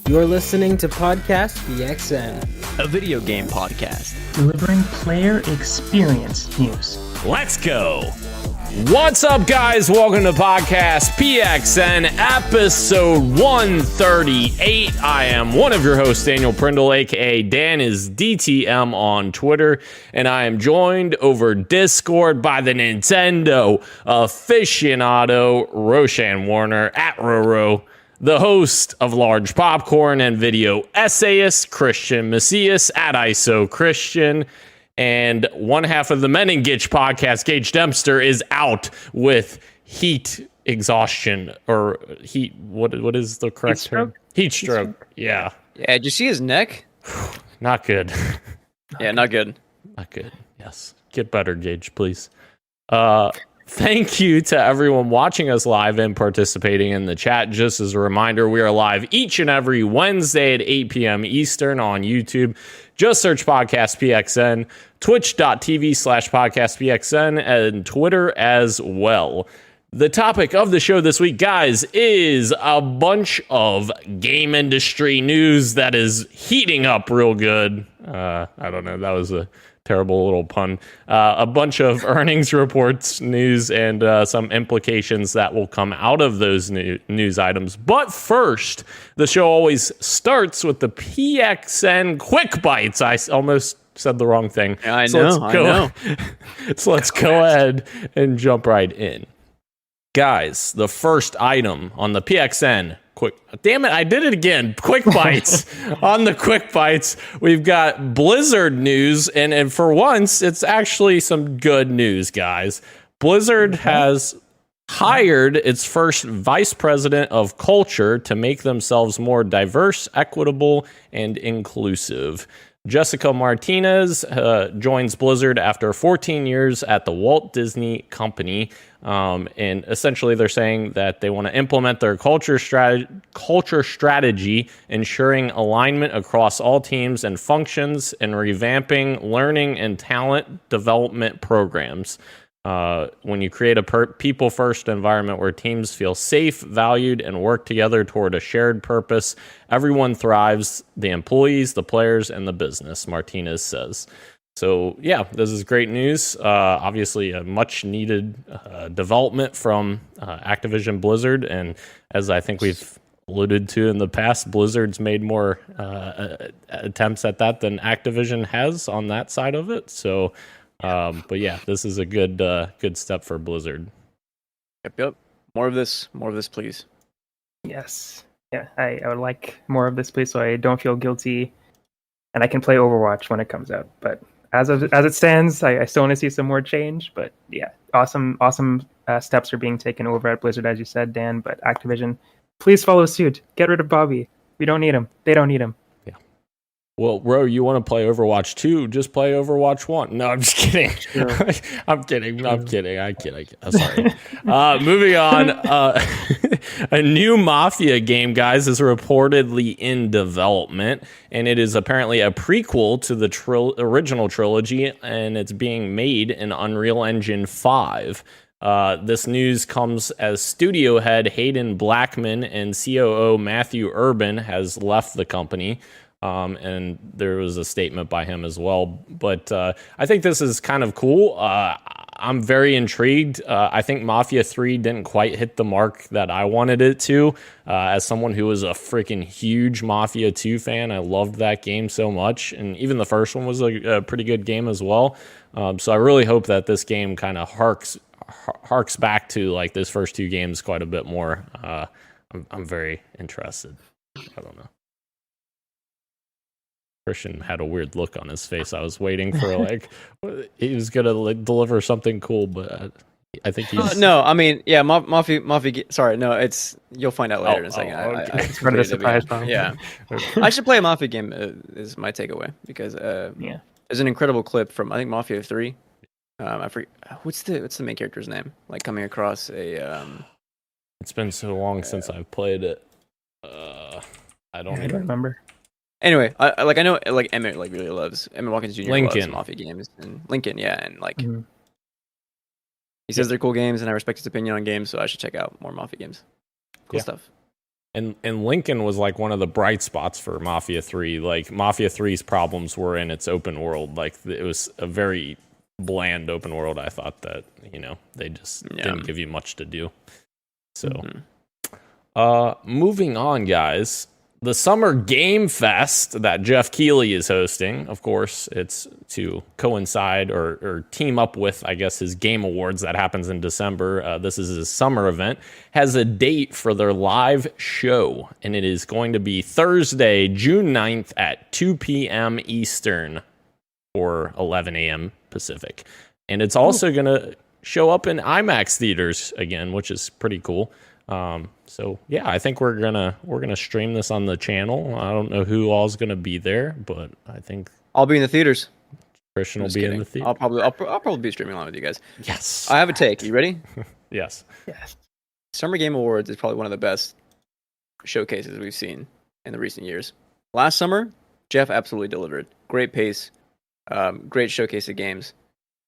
You're listening to Podcast PXN, a video game podcast delivering player experience news. Let's go! What's up, guys? Welcome to Podcast PXN, episode 138. I am one of your hosts, Daniel Prindle, aka Dan is DTM on Twitter, and I am joined over Discord by the Nintendo aficionado, Roshan Warner, at Roro, the host of Large Popcorn and video essayist, Christian Macias, at ISO Christian, and one half of the Men in Gitch podcast, Gage Dempster, is out with heat exhaustion, or heat, what is the correct term? Heat stroke. Yeah. Yeah, did you see his neck? Not good. Yeah, not good. Not good. Yes. Get better, Gage, please. Thank you to everyone watching us live and participating in the chat. Just as a reminder, we are live each and every Wednesday at 8 p.m. Eastern on YouTube. Just search Podcast PXN, twitch.tv/Podcast PXN, and Twitter as well. The topic of the show this week, guys, is a bunch of game industry news that is heating up real good. I don't know. That was a terrible little pun. A bunch of earnings reports, news, and some implications that will come out of those news items. But first, the show always starts with the PXN Quick Bites. I almost said the wrong thing. I know. So let's go ahead and jump right in. Guys, the first item on the PXN Quick, damn it, I did it again. Quick Bites. On the Quick Bites, we've got Blizzard news, and for once, it's actually some good news, guys. Blizzard has hired its first vice president of culture to make themselves more diverse, equitable, and inclusive. Jessica Martinez joins Blizzard after 14 years at the Walt Disney Company. And essentially they're saying that they want to implement their culture strategy, ensuring alignment across all teams and functions, and revamping learning and talent development programs. When you create a people-first environment where teams feel safe, valued, and work together toward a shared purpose, everyone thrives, the employees, the players, and the business, Martinez says. So, yeah, this is great news. Obviously, a much-needed development from Activision Blizzard, and as I think we've alluded to in the past, Blizzard's made more attempts at that than Activision has on that side of it, so... but yeah, this is a good step for Blizzard. Yep. More of this, please. Yes. Yeah, I would like more of this, please, so I don't feel guilty, and I can play Overwatch when it comes out. But as it stands, I still want to see some more change. But yeah, awesome steps are being taken over at Blizzard, as you said, Dan. But Activision, please follow suit. Get rid of Bobby. We don't need him. They don't need him. Well, Ro, you want to play Overwatch 2? Just play Overwatch 1. No, I'm just kidding. Sure. I'm kidding. I'm sorry. Moving on. A new Mafia game, guys, is reportedly in development, and it is apparently a prequel to the original trilogy, and it's being made in Unreal Engine 5. This news comes as studio head Hayden Blackman and COO Matthew Urban has left the company. And there was a statement by him as well. But I think this is kind of cool. I'm very intrigued. I think Mafia 3 didn't quite hit the mark that I wanted it to. As someone who was a freaking huge Mafia 2 fan, I loved that game so much. And even the first one was a pretty good game as well. So I really hope that this game kind of harks back to like those first two games quite a bit more. I'm very interested. I don't know. Christian had a weird look on his face. I was waiting for like he was gonna like deliver something cool, but I think he's no. I mean, yeah, Mafia. Sorry, no. It's you'll find out later in a second. Okay. It's part of the surprise. Yeah, I should play a Mafia game. Is my takeaway because there's an incredible clip from I think Mafia 3. I forget what's the main character's name. Like coming across a. It's been so long since I've played it. I don't remember. Anyway, I know like Emmett like really loves Emmett Watkins Jr. Lincoln. loves Mafia games and Lincoln, yeah, and like he says they're cool games, and I respect his opinion on games, so I should check out more Mafia games. Cool stuff. And Lincoln was like one of the bright spots for Mafia 3. Like Mafia 3's problems were in its open world. Like it was a very bland open world. I thought that, they just didn't give you much to do. So, moving on, guys. The Summer Game Fest that Jeff Keighley is hosting, of course, it's to coincide or team up with, I guess, his Game Awards that happens in December. This is his summer event, has a date for their live show, and it is going to be Thursday, June 9th at 2 p.m. Eastern or 11 a.m. Pacific. And it's also going to show up in IMAX theaters again, which is pretty cool. So yeah, I think we're gonna stream this on the channel. I don't know who all's gonna be there, but I think I'll be in the theaters. Christian will be in the theater. I'll probably be streaming along with you guys. Yes. I have a take. You ready? Yes. Summer Game Awards is probably one of the best showcases we've seen in the recent years. Last summer, Jeff absolutely delivered. Great pace, great showcase of games.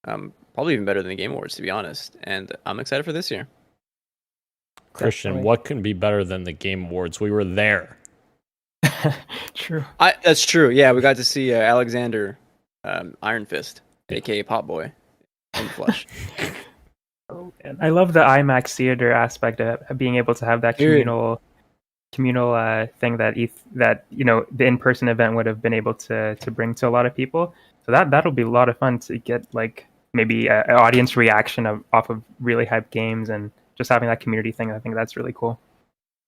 Probably even better than the Game Awards, to be honest. And I'm excited for this year. Christian, definitely. What can be better than the Game Awards? We were there. True. That's true. Yeah, we got to see Alexander Iron Fist, aka Pop Boy, in the flesh. And I love the IMAX theater aspect of being able to have that communal thing that the in-person event would have been able to bring to a lot of people. So that'll be a lot of fun to get like maybe an audience reaction off of really hyped games and just having that community thing. I think that's really cool.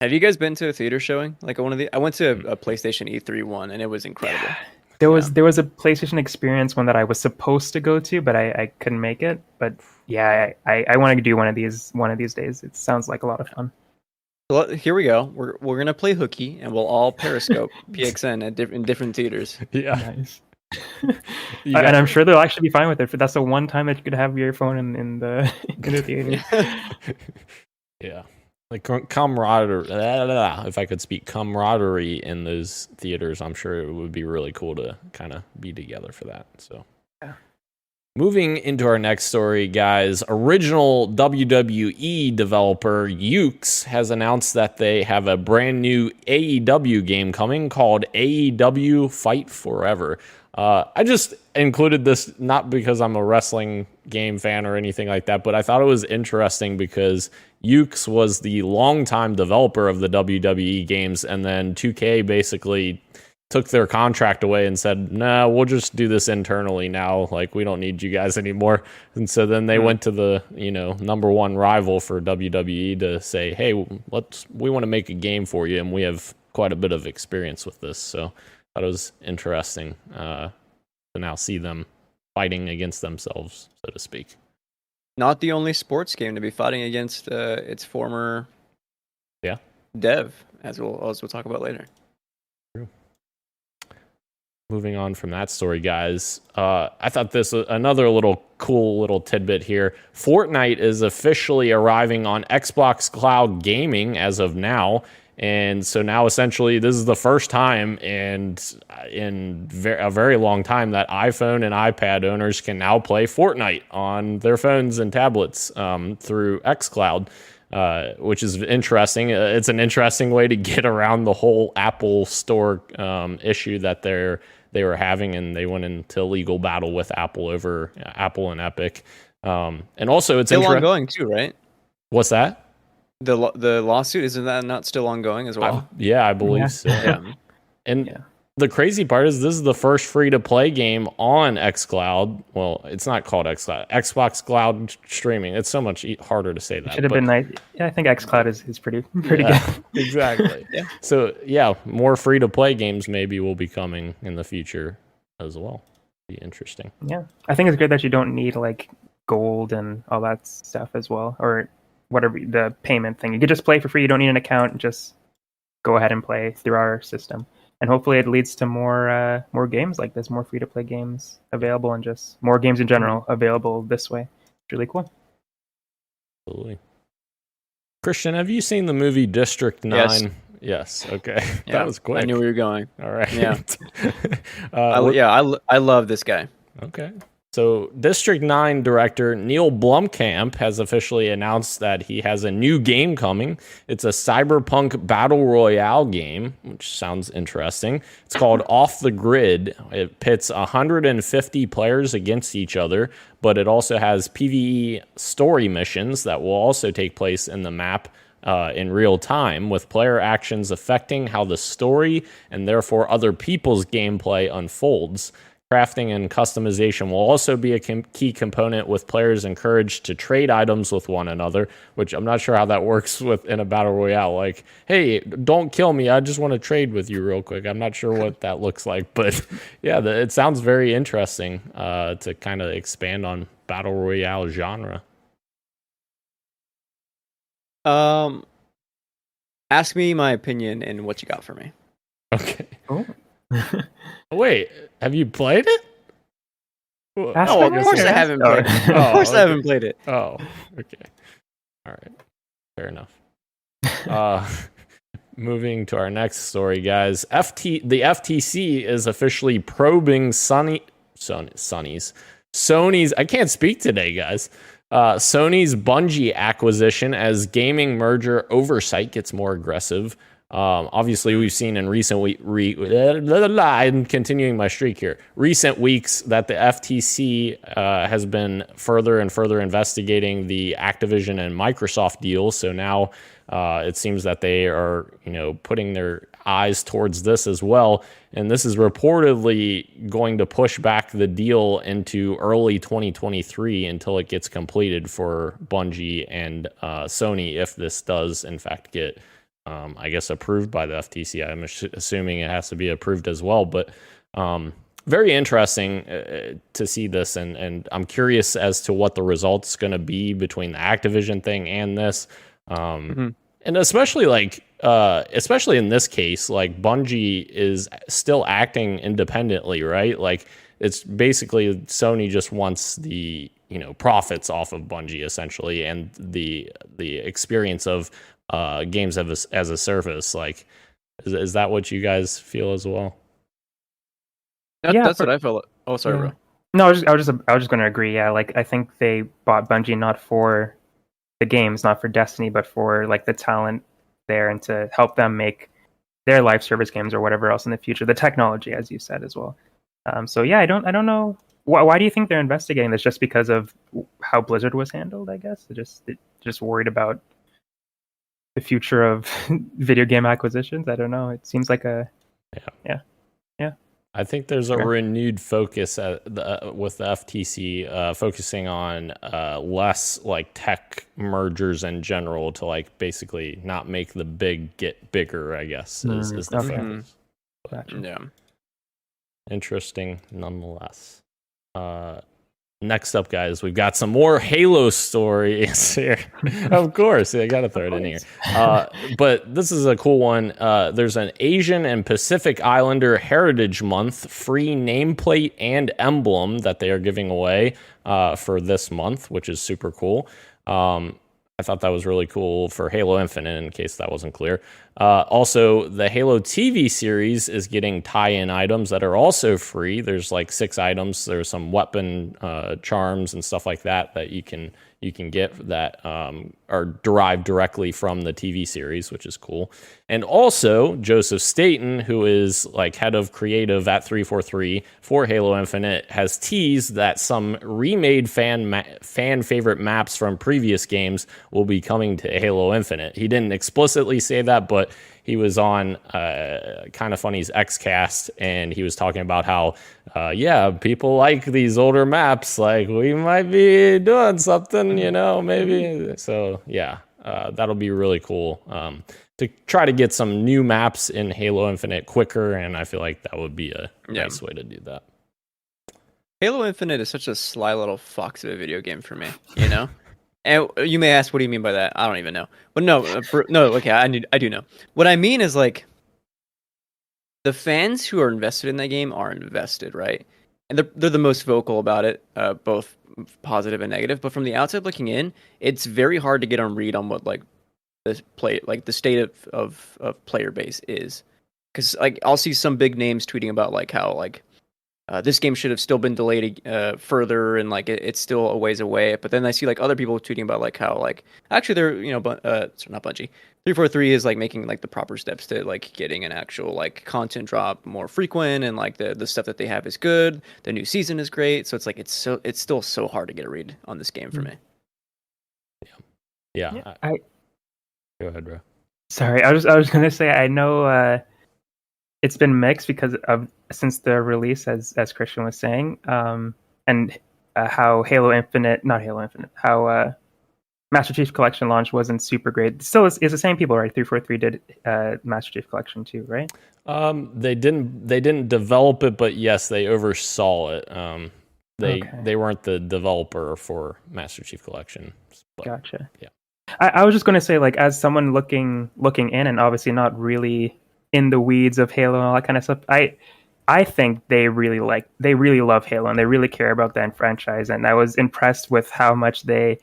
Have you guys been to a theater showing? Like I went to a PlayStation E3 one, and it was incredible. Yeah. There was a PlayStation Experience one that I was supposed to go to, but I couldn't make it. But yeah, I want to do one of these days. It sounds like a lot of fun. Well, here we go. We're gonna play hooky, and we'll all Periscope PXN in different theaters. Yeah. Nice. And I'm sure they'll actually be fine with it. That's the one time that you could have your phone in the theater. Yeah, like camaraderie. If I could speak camaraderie in those theaters, I'm sure it would be really cool to kind of be together for that. So, yeah. Moving into our next story, guys. Original WWE developer Yuke's has announced that they have a brand new AEW game coming called AEW Fight Forever. I just included this not because I'm a wrestling game fan or anything like that, but I thought it was interesting because Yuke's was the longtime developer of the WWE games, and then 2K basically took their contract away and said, "Nah, we'll just do this internally now. Like, we don't need you guys anymore." And so then they went to the number one rival for WWE to say, "Hey, we want to make a game for you, and we have quite a bit of experience with this." So I thought it was interesting to now see them fighting against themselves, so to speak. Not the only sports game to be fighting against its former dev, as we'll talk about later. True. Moving on from that story, guys, I thought this was another cool little tidbit here. Fortnite is officially arriving on Xbox Cloud Gaming as of now. And so now essentially this is the first time in a very long time that iPhone and iPad owners can now play Fortnite on their phones and tablets through xCloud, which is interesting. It's an interesting way to get around the whole Apple Store issue that they were having, and they went into legal battle with Apple over Apple and Epic. And also it's still ongoing too, right? What's that? The lawsuit, isn't that not still ongoing as well? I believe so. Yeah. And the crazy part is this is the first free-to-play game on xCloud. Well, it's not called xCloud. Xbox Cloud Streaming. It's so much harder to say that. Should have been nice. Yeah, I think xCloud is pretty good. Exactly. Yeah. So, more free-to-play games maybe will be coming in the future as well. Be interesting. Yeah. I think it's good that you don't need, like, gold and all that stuff as well, or whatever the payment thing. You could just play for free. You don't need an account. Just go ahead and play through our system. And hopefully it leads to more games like this, more free-to-play games available, and just more games in general available this way. It's really cool. Absolutely. Christian, have you seen the movie District 9? Yes. Okay. Yeah, that was quick. I knew where you were going. All right. Yeah. I love this guy. Okay. So, District 9 director Neil Blomkamp has officially announced that he has a new game coming. It's a cyberpunk battle royale game, which sounds interesting. It's called Off the Grid. It pits 150 players against each other, but it also has PvE story missions that will also take place in the map in real time, with player actions affecting how the story and therefore other people's gameplay unfolds. Crafting and customization will also be a key component, with players encouraged to trade items with one another, which I'm not sure how that works in a battle royale. Like, hey, don't kill me, I just want to trade with you real quick. I'm not sure what that looks like, but yeah, it sounds very interesting to kind of expand on battle royale genre. Ask me my opinion and what you got for me. Okay. Oh. Wait, have you played it? No, of course I haven't played it. Of course I haven't played it. Oh, okay. All right. Fair enough. Moving to our next story, guys. The FTC is officially probing Sony's. I can't speak today, guys. Sony's Bungie acquisition as gaming merger oversight gets more aggressive. Obviously, we've seen in recent I'm continuing my streak here. Recent weeks that the FTC has been further and further investigating the Activision and Microsoft deal. So now it seems that they are, putting their eyes towards this as well. And this is reportedly going to push back the deal into early 2023 until it gets completed for Bungie and Sony, if this does in fact get approved by the FTC. I'm assuming it has to be approved as well, but very interesting to see this, and I'm curious as to what the result's going to be between the Activision thing and this, and especially in this case, like Bungie is still acting independently, right? Like it's basically Sony just wants the profits off of Bungie essentially, and the experience of games as a service. Like, is that what you guys feel as well? That's what I felt. Oh, sorry, bro. No, I was just going to agree. Yeah, like I think they bought Bungie not for the games, not for Destiny, but for like the talent there and to help them make their live service games or whatever else in the future. The technology, as you said as well. So yeah, I don't know. Why do you think they're investigating this? Just because of how Blizzard was handled, I guess. They're just worried about the future of video game acquisitions. I don't know. It seems like yeah. I think there's a renewed focus with the FTC focusing on less like tech mergers in general to like basically not make the big get bigger, I guess, is the focus. Gotcha. Yeah. Interesting nonetheless. Next up, guys, we've got some more Halo stories here. Of course, I got to throw it in here. But this is a cool one. There's an Asian and Pacific Islander Heritage Month free nameplate and emblem that they are giving away for this month, which is super cool. I thought that was really cool for Halo Infinite, in case that wasn't clear. Also, the Halo TV series is getting tie-in items that are also free. There's like 6 items. There's some weapon charms and stuff like that you can get that are derived directly from the TV series, which is cool. And also, Joseph Staten, who is like head of creative at 343 for Halo Infinite, has teased that some remade fan favorite maps from previous games will be coming to Halo Infinite. He didn't explicitly say that, but he was on Kind of Funny's XCast, and he was talking about how, people like these older maps. Like, we might be doing something, maybe. So, yeah, that'll be really cool to try to get some new maps in Halo Infinite quicker, and I feel like that would be a nice way to do that. Halo Infinite is such a sly little fox of a video game for me, And you may ask, what do you mean by that? I don't even know. But no, okay, I do know. What I mean is, like, the fans who are invested in that game are invested, right? And they're the most vocal about it, both positive and negative. But from the outside looking in, it's very hard to get a read on what like the state of player base is. Because like I'll see some big names tweeting about like how like this game should have still been delayed further, and like it's still a ways away. But then I see like other people tweeting about like how like actually they're sorry, not Bungie. 343 is like making like the proper steps to like getting an actual like content drop more frequent, and like the stuff that they have is good. The new season is great, so it's like it's still so hard to get a read on this game for me. Yeah. Go ahead, bro. Sorry, I was gonna say I know it's been mixed because of since the release, as Christian was saying, and how how Master Chief Collection launch wasn't super great. Still, it's the same people, right? 343 did Master Chief Collection too, right? They didn't develop it, but yes, they oversaw it. They weren't the developer for Master Chief Collection. But, gotcha. Yeah. I was just going to say, like, as someone looking in, and obviously not really in the weeds of Halo and all that kind of stuff, I think they really love Halo and they really care about that franchise. And I was impressed with how much they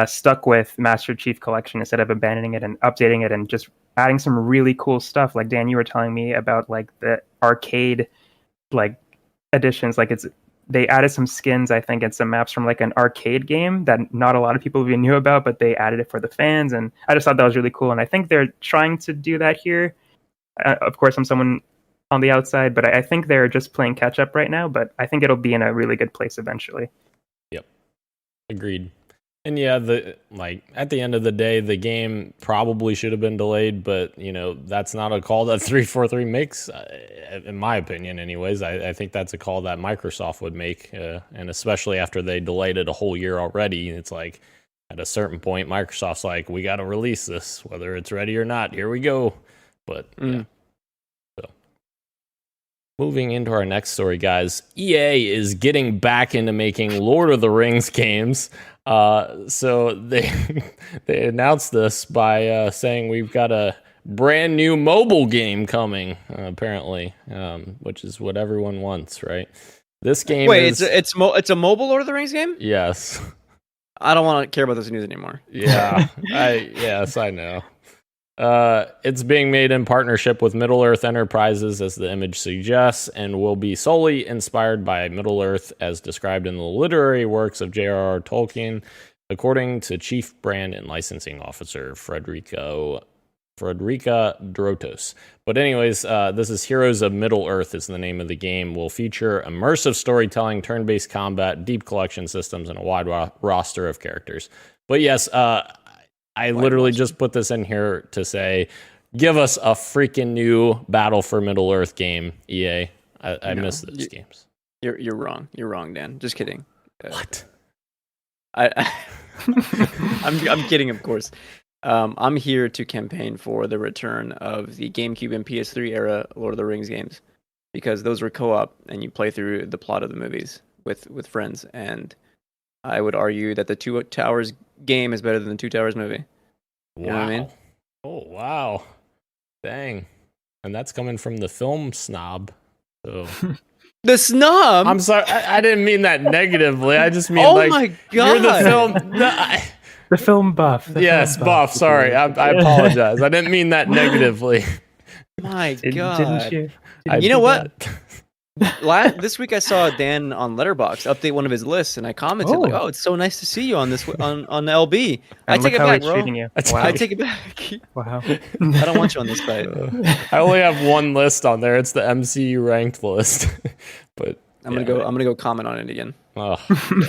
stuck with Master Chief Collection instead of abandoning it and updating it and just adding some really cool stuff. Like Dan, you were telling me about like the arcade like additions. Like they added some skins, I think, and some maps from like an arcade game that not a lot of people even knew about, but they added it for the fans. And I just thought that was really cool. And I think they're trying to do that here. Of course, I'm someone on the outside, but I think they're just playing catch up right now. But I think it'll be in a really good place eventually. Yep. Agreed. And yeah, at the end of the day, the game probably should have been delayed, but that's not a call that 343 makes, in my opinion. Anyways, I think that's a call that Microsoft would make, and especially after they delayed it a whole year already. It's like at a certain point, Microsoft's like, we got to release this, whether it's ready or not. Here we go. But yeah. So moving into our next story, guys, EA is getting back into making Lord of the Rings games. So they announced this by saying we've got a brand new mobile game coming, apparently, which is what everyone wants, right? This game it's a mobile Lord of the Rings game? Yes. I don't want to care about this news anymore. Yeah. I know. It's being made in partnership with Middle-earth Enterprises, as the image suggests, and will be solely inspired by Middle-earth as described in the literary works of J.R.R. Tolkien, according to Chief Brand and Licensing Officer Frederica Drotos. But anyways, this is Heroes of Middle-earth is the name of the game. Will feature immersive storytelling, turn-based combat, deep collection systems, and a wide roster of characters. But yes, I literally just put this in here to say, give us a freaking new Battle for Middle-earth game, EA. I miss those games. You're wrong. You're wrong, Dan. Just kidding. What? I'm kidding, of course. I'm here to campaign for the return of the GameCube and PS3 era Lord of the Rings games, because those were co-op and you play through the plot of the movies with friends. And I would argue that the Two Towers game is better than the Two Towers movie. You know what I mean? Oh, wow. Dang. And that's coming from the film snob. So. The snob? I'm sorry. I didn't mean that negatively. I just mean my God. You're the film. The film buff. Yes, buff. Sorry. I apologize. I didn't mean that negatively. My God. Didn't you? You know what? This week I saw Dan on Letterboxd update one of his lists, and I commented like, "Oh, it's so nice to see you on this on LB." I take it back, bro. I take it back. Wow. I don't want you on this site. I only have one list on there. It's the MCU ranked list. But I'm gonna go comment on it again. Oh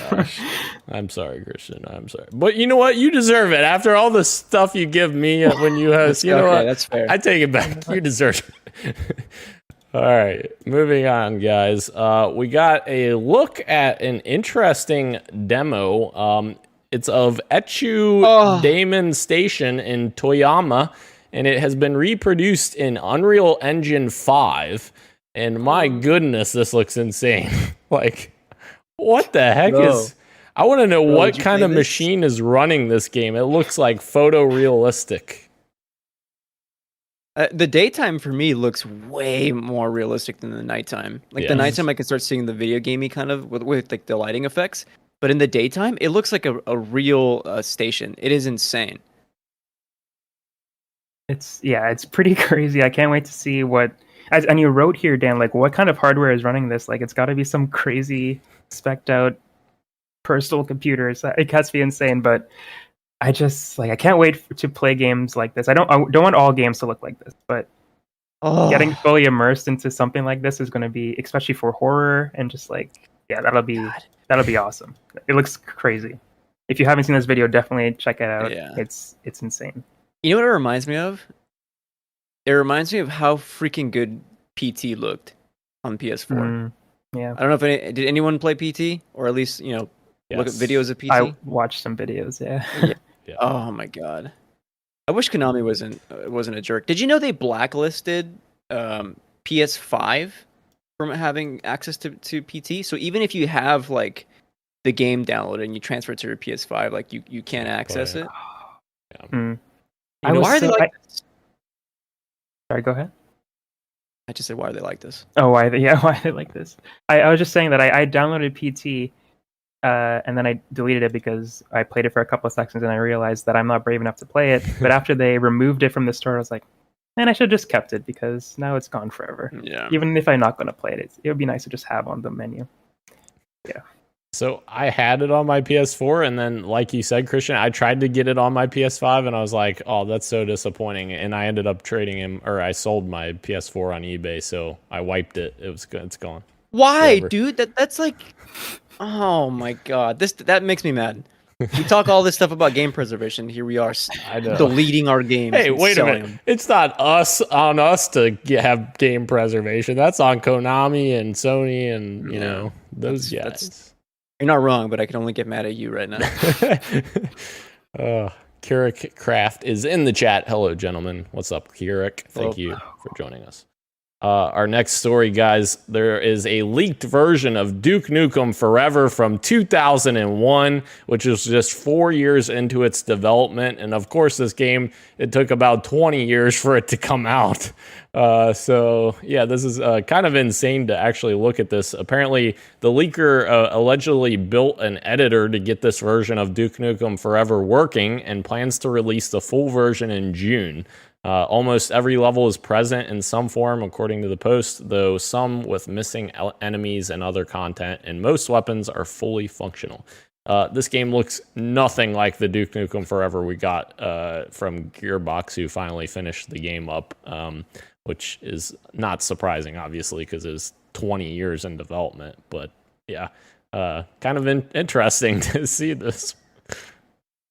gosh. I'm sorry, Christian. I'm sorry. But you know what? You deserve it. After all the stuff you give me when you host, you know what? That's fair. I take it back. You deserve it. All right, moving on, guys. We got a look at an interesting demo. It's of Echu Daemon Station in Toyama, and it has been reproduced in Unreal Engine 5. And my goodness, this looks insane. Like, what the heck is... I want to know what kind of machine is running this game. It looks like photorealistic. The daytime for me looks way more realistic than the nighttime. Like the nighttime, I can start seeing the video gamey kind of with like the lighting effects. But in the daytime, it looks like a real station. It is insane. It's pretty crazy. I can't wait to see what And you wrote here, Dan, like what kind of hardware is running this? Like it's got to be some crazy spec'd out personal computer. It has to be insane, but I just like I can't wait to play games like this. I don't want all games to look like this, but getting fully immersed into something like this is going to be, especially for horror and just like that'll be awesome. It looks crazy. If you haven't seen this video, definitely check it out. Yeah. It's insane. You know what it reminds me of? It reminds me of how freaking good PT looked on PS4. Yeah. I don't know if did anyone play PT, or at least look at videos of PT. I watched some videos. Yeah. Yeah. Oh my god. I wish Konami wasn't a jerk. Did you know they blacklisted PS5 from having access to PT? So even if you have like the game downloaded and you transfer it to your PS5, like you can't access it. Yeah. Why are they like this? Sorry, go ahead. I just said, why are they like this? Oh, why are they like this? I was just saying that I downloaded PT and then I deleted it because I played it for a couple of seconds and I realized that I'm not brave enough to play it. But after they removed it from the store, I was like, man, I should have just kept it because now it's gone forever. Yeah. Even if I'm not going to play it, it would be nice to just have on the menu. Yeah. So I had it on my PS4, and then, like you said, Christian, I tried to get it on my PS5, and I was like, "Oh, that's so disappointing." And I ended up trading him, or I sold my PS4 on eBay, so I wiped it. It's gone. Why, dude? That's like, oh my god, that makes me mad. We talk all this stuff about game preservation. Here we are deleting our games. Hey, wait a minute! It's not on us to have game preservation. That's on Konami and Sony, and you know those guys. You're not wrong, but I can only get mad at you right now. Kirik Craft is in the chat. Hello, gentlemen. What's up, Kirik? Thank you for joining us. Our next story, guys, there is a leaked version of Duke Nukem Forever from 2001, which is just 4 years into its development. And of course, this game, it took about 20 years for it to come out. So yeah, this is kind of insane to actually look at this. Apparently, the leaker allegedly built an editor to get this version of Duke Nukem Forever working and plans to release the full version in June. Almost every level is present in some form, according to the post, though some with missing enemies and other content, and most weapons are fully functional. This game looks nothing like the Duke Nukem Forever we got from Gearbox, who finally finished the game up, which is not surprising, obviously, because it was 20 years in development. But yeah, kind of interesting to see this.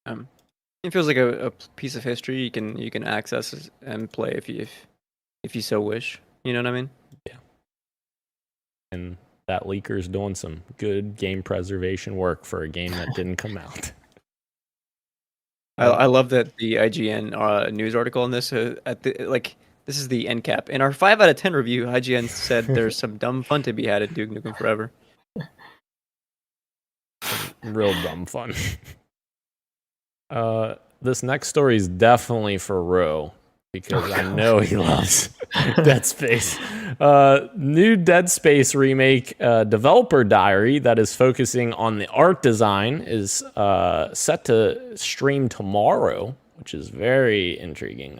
It feels like a piece of history you can access and play if you so wish. You know what I mean? Yeah. And that leaker's doing some good game preservation work for a game that didn't come out. I love that the IGN news article on this this is the end cap. In our 5 out of 10 review, IGN said there's some dumb fun to be had at Duke Nukem Forever. Real dumb fun. This next story is definitely for Ro, because I know he loves Dead Space. New Dead Space remake developer diary that is focusing on the art design is set to stream tomorrow, which is very intriguing.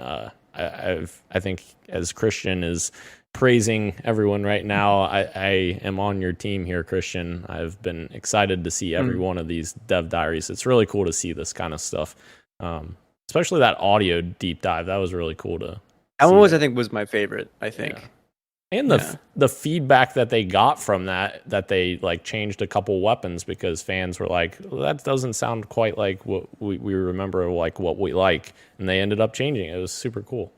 I think as Christian is praising everyone right now, I am on your team here, Christian. I've been excited to see every one of these dev diaries. It's really cool to see this kind of stuff, especially that audio deep dive. That was really cool to. That one was, I think, was my favorite. I think, and the feedback that they got from that they like changed a couple weapons because fans were like, well, that doesn't sound quite like what we remember, like what we like, and they ended up changing it. It was super cool.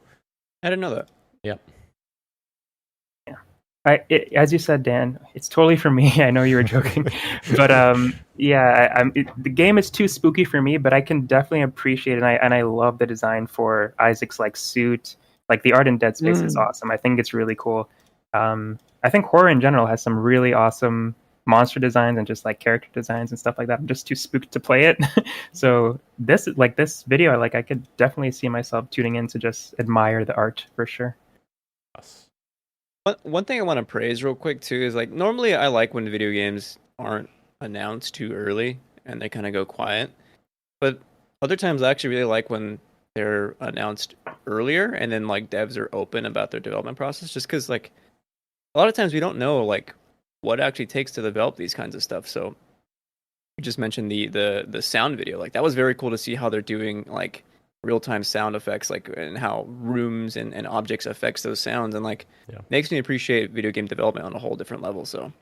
I didn't know that. Yep. As you said, Dan, it's totally for me. I know you were joking, but the game is too spooky for me. But I can definitely appreciate it, and I love the design for Isaac's like suit. Like the art in Dead Space is awesome. I think it's really cool. I think horror in general has some really awesome monster designs and just like character designs and stuff like that. I'm just too spooked to play it. So this video, I could definitely see myself tuning in to just admire the art for sure. One thing I want to praise real quick too is like normally I like when video games aren't announced too early and they kind of go quiet, but other times I actually really like when they're announced earlier, and then like devs are open about their development process, just because like a lot of times we don't know like what it actually takes to develop these kinds of stuff. So you just mentioned the sound video, like that was very cool to see how they're doing like real-time sound effects, like, and how rooms and objects affects those sounds, and like makes me appreciate video game development on a whole different level. So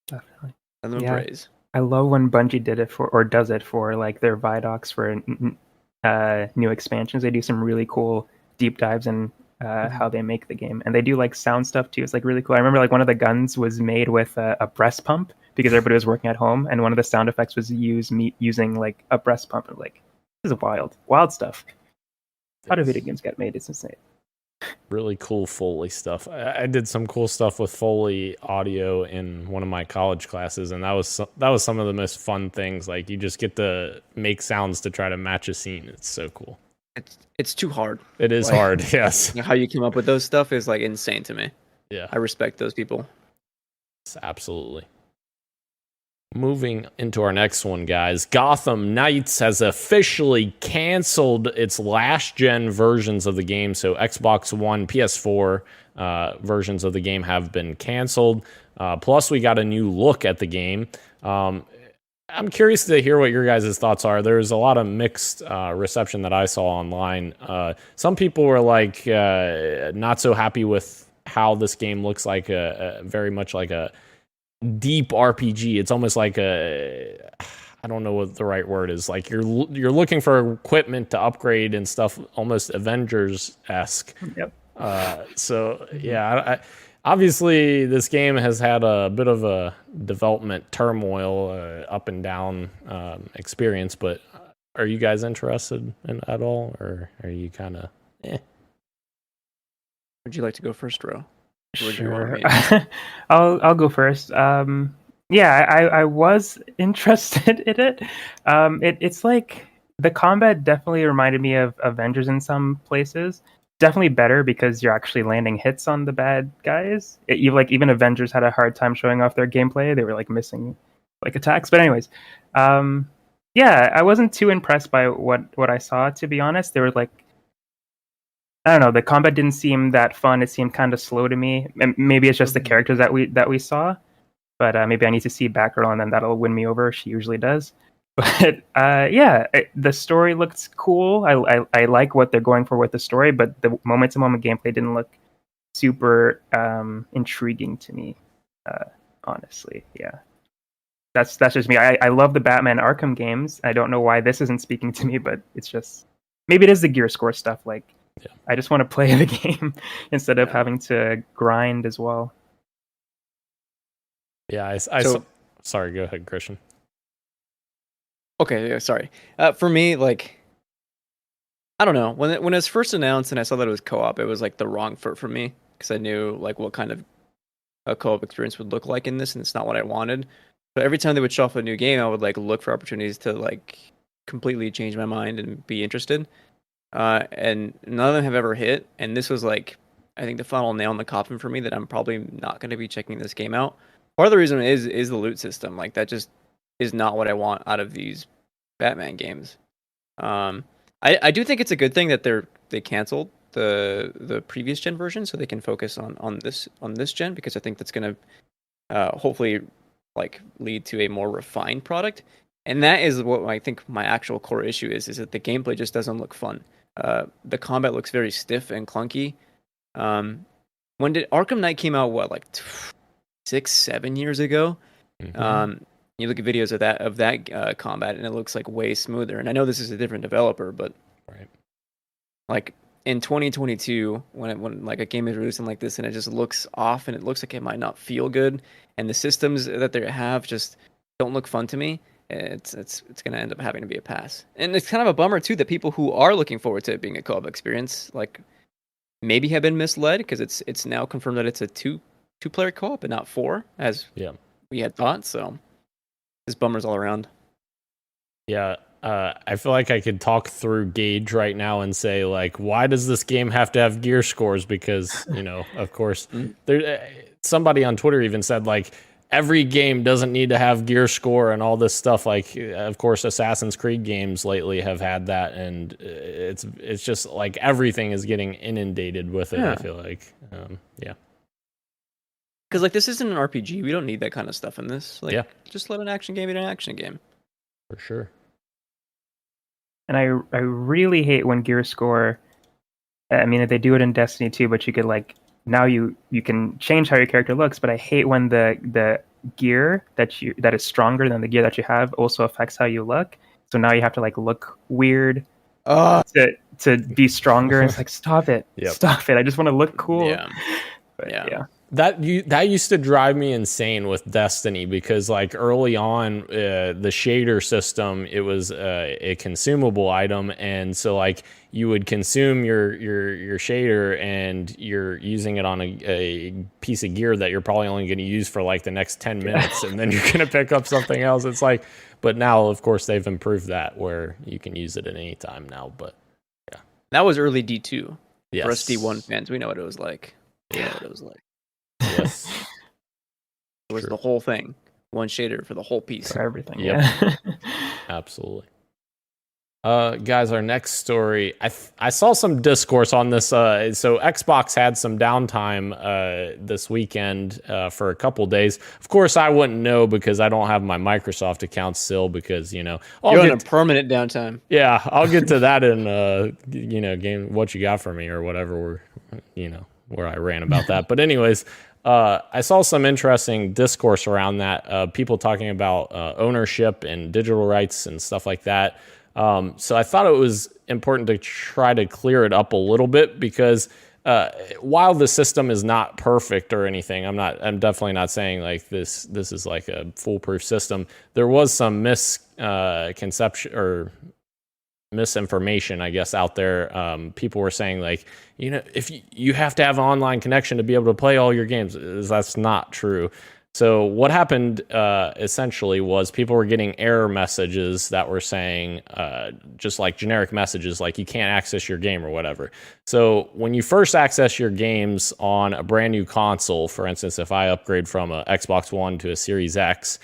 Definitely. and Yeah. praise. I love when Bungie did it for, or does it for, like their Vidocs for new expansions. They do some really cool deep dives in how they make the game, and they do like sound stuff too. It's like really cool. I remember like one of the guns was made with a breast pump because everybody was working at home, and one of the sound effects was using like a breast pump. I'm like, this is wild stuff. How do video games get made? It's insane. Really cool Foley stuff. I did some cool stuff with Foley audio in one of my college classes, and that was some of the most fun things. Like you just get to make sounds to try to match a scene. It's so cool. It's too hard. It is Like, hard. Yes. how you came up with those stuff is like insane to me. Yeah. I respect those people. Absolutely. Moving into our next one, guys. Gotham Knights has officially canceled its last gen versions of the game. So Xbox One, PS4 versions of the game have been canceled. Plus, we got a new look at the game. I'm curious to hear what your guys' thoughts are. There's a lot of mixed reception that I saw online. Some people were like not so happy with how this game looks like, very much like a deep RPG. It's almost like I don't know what the right word is. Like you're looking for equipment to upgrade and stuff, almost Avengers-esque. Yep. So yeah, obviously this game has had a bit of a development turmoil, up and down experience. But are you guys interested in at all, or are you kind of? Would you like to go first, Ro? Sure. I'll go first. I was interested in it. It's like the combat definitely reminded me of Avengers in some places. Definitely better because you're actually landing hits on the bad guys. Even Avengers had a hard time showing off their gameplay. They were like missing like attacks. But anyways, I wasn't too impressed by what I saw, to be honest. There were like, I don't know, the combat didn't seem that fun. It seemed kind of slow to me. And maybe it's just the characters that we saw, but maybe I need to see Batgirl and then that'll win me over. She usually does. But the story looked cool. I like what they're going for with the story, but the moment-to-moment gameplay didn't look super intriguing to me. Honestly, yeah. That's just me. I love the Batman Arkham games. I don't know why this isn't speaking to me, but it's just maybe it is the gear score stuff. Like, I just want to play the game instead of having to grind as well. Yeah, sorry, go ahead, Christian. Okay, yeah, sorry. For me, like, I don't know. When it was first announced and I saw that it was co-op, it was like the wrong fit for me because I knew like what kind of a co-op experience would look like in this, and it's not what I wanted. But every time they would show off a new game, I would like look for opportunities to like completely change my mind and be interested. And none of them have ever hit. And this was like, I think the final nail in the coffin for me that I'm probably not going to be checking this game out. Part of the reason is the loot system. Like that just is not what I want out of these Batman games. I do think it's a good thing that they canceled the previous gen version so they can focus on this gen, because I think that's going to hopefully like lead to a more refined product. And that is what I think my actual core issue is that the gameplay just doesn't look fun. The combat looks very stiff and clunky. When did Arkham Knight came out? What, like 6-7 years ago? Mm-hmm. You look at videos of that combat, and it looks like way smoother. And I know this is a different developer, but like in 2022, when like a game is releasing like this, and it just looks off, and it looks like it might not feel good, and the systems that they have just don't look fun to me, it's going to end up having to be a pass. And it's kind of a bummer too that people who are looking forward to it being a co-op experience, like, maybe have been misled, because it's now confirmed that it's a two-player co-op and not 4, as we had thought. So there's bummers all around. Yeah, I feel like I could talk through Gage right now and say, like, why does this game have to have gear scores? Because, of course, there. Somebody on Twitter even said, like, every game doesn't need to have gear score and all this stuff. Like, of course, Assassin's Creed games lately have had that, and it's just like everything is getting inundated with it. Yeah. I feel like, yeah. Because like this isn't an RPG. We don't need that kind of stuff in this. Like, Yeah. just let an action game be an action game. For sure. And I really hate when gear score. I mean, they do it in Destiny too, but you could like now you can change how your character looks. But I hate when the gear that is stronger than the gear that you have also affects how you look. So now you have to like look weird to be stronger. It's like stop it, Yep. stop it. I just want to look cool. Yeah. But, Yeah. yeah. That used to drive me insane with Destiny, because like early on, the shader system, it was a consumable item, and so like you would consume your shader, and you're using it on a piece of gear that you're probably only going to use for like the next 10 minutes, and then you're going to pick up something else. It's like, but now of course they've improved that where you can use it at any time now. But That was early D2. yes. For us D1 fans, we know what it was like. We know what it was like. Yes. It was True. the whole thing. One shader for the whole piece. For everything. Yep. Yeah. Absolutely. Guys, our next story. I saw some discourse on this. So Xbox had some downtime this weekend for a couple days. Of course, I wouldn't know because I don't have my Microsoft account still. Because You're on a permanent downtime. yeah, I'll get to that in game. What you got for me or whatever. Where I ran about that. But anyways. I saw some interesting discourse around that. People talking about ownership and digital rights and stuff like that. So I thought it was important to try to clear it up a little bit, because while the system is not perfect or anything, I'm definitely not saying like this is like a foolproof system. There was some misconception or misinformation, I guess, out there. People were saying like, if you have to have an online connection to be able to play all your games. That's not true. So what happened essentially was people were getting error messages that were saying just like generic messages like you can't access your game or whatever. So when you first access your games on a brand new console, for instance, if I upgrade from a Xbox One to a Series X,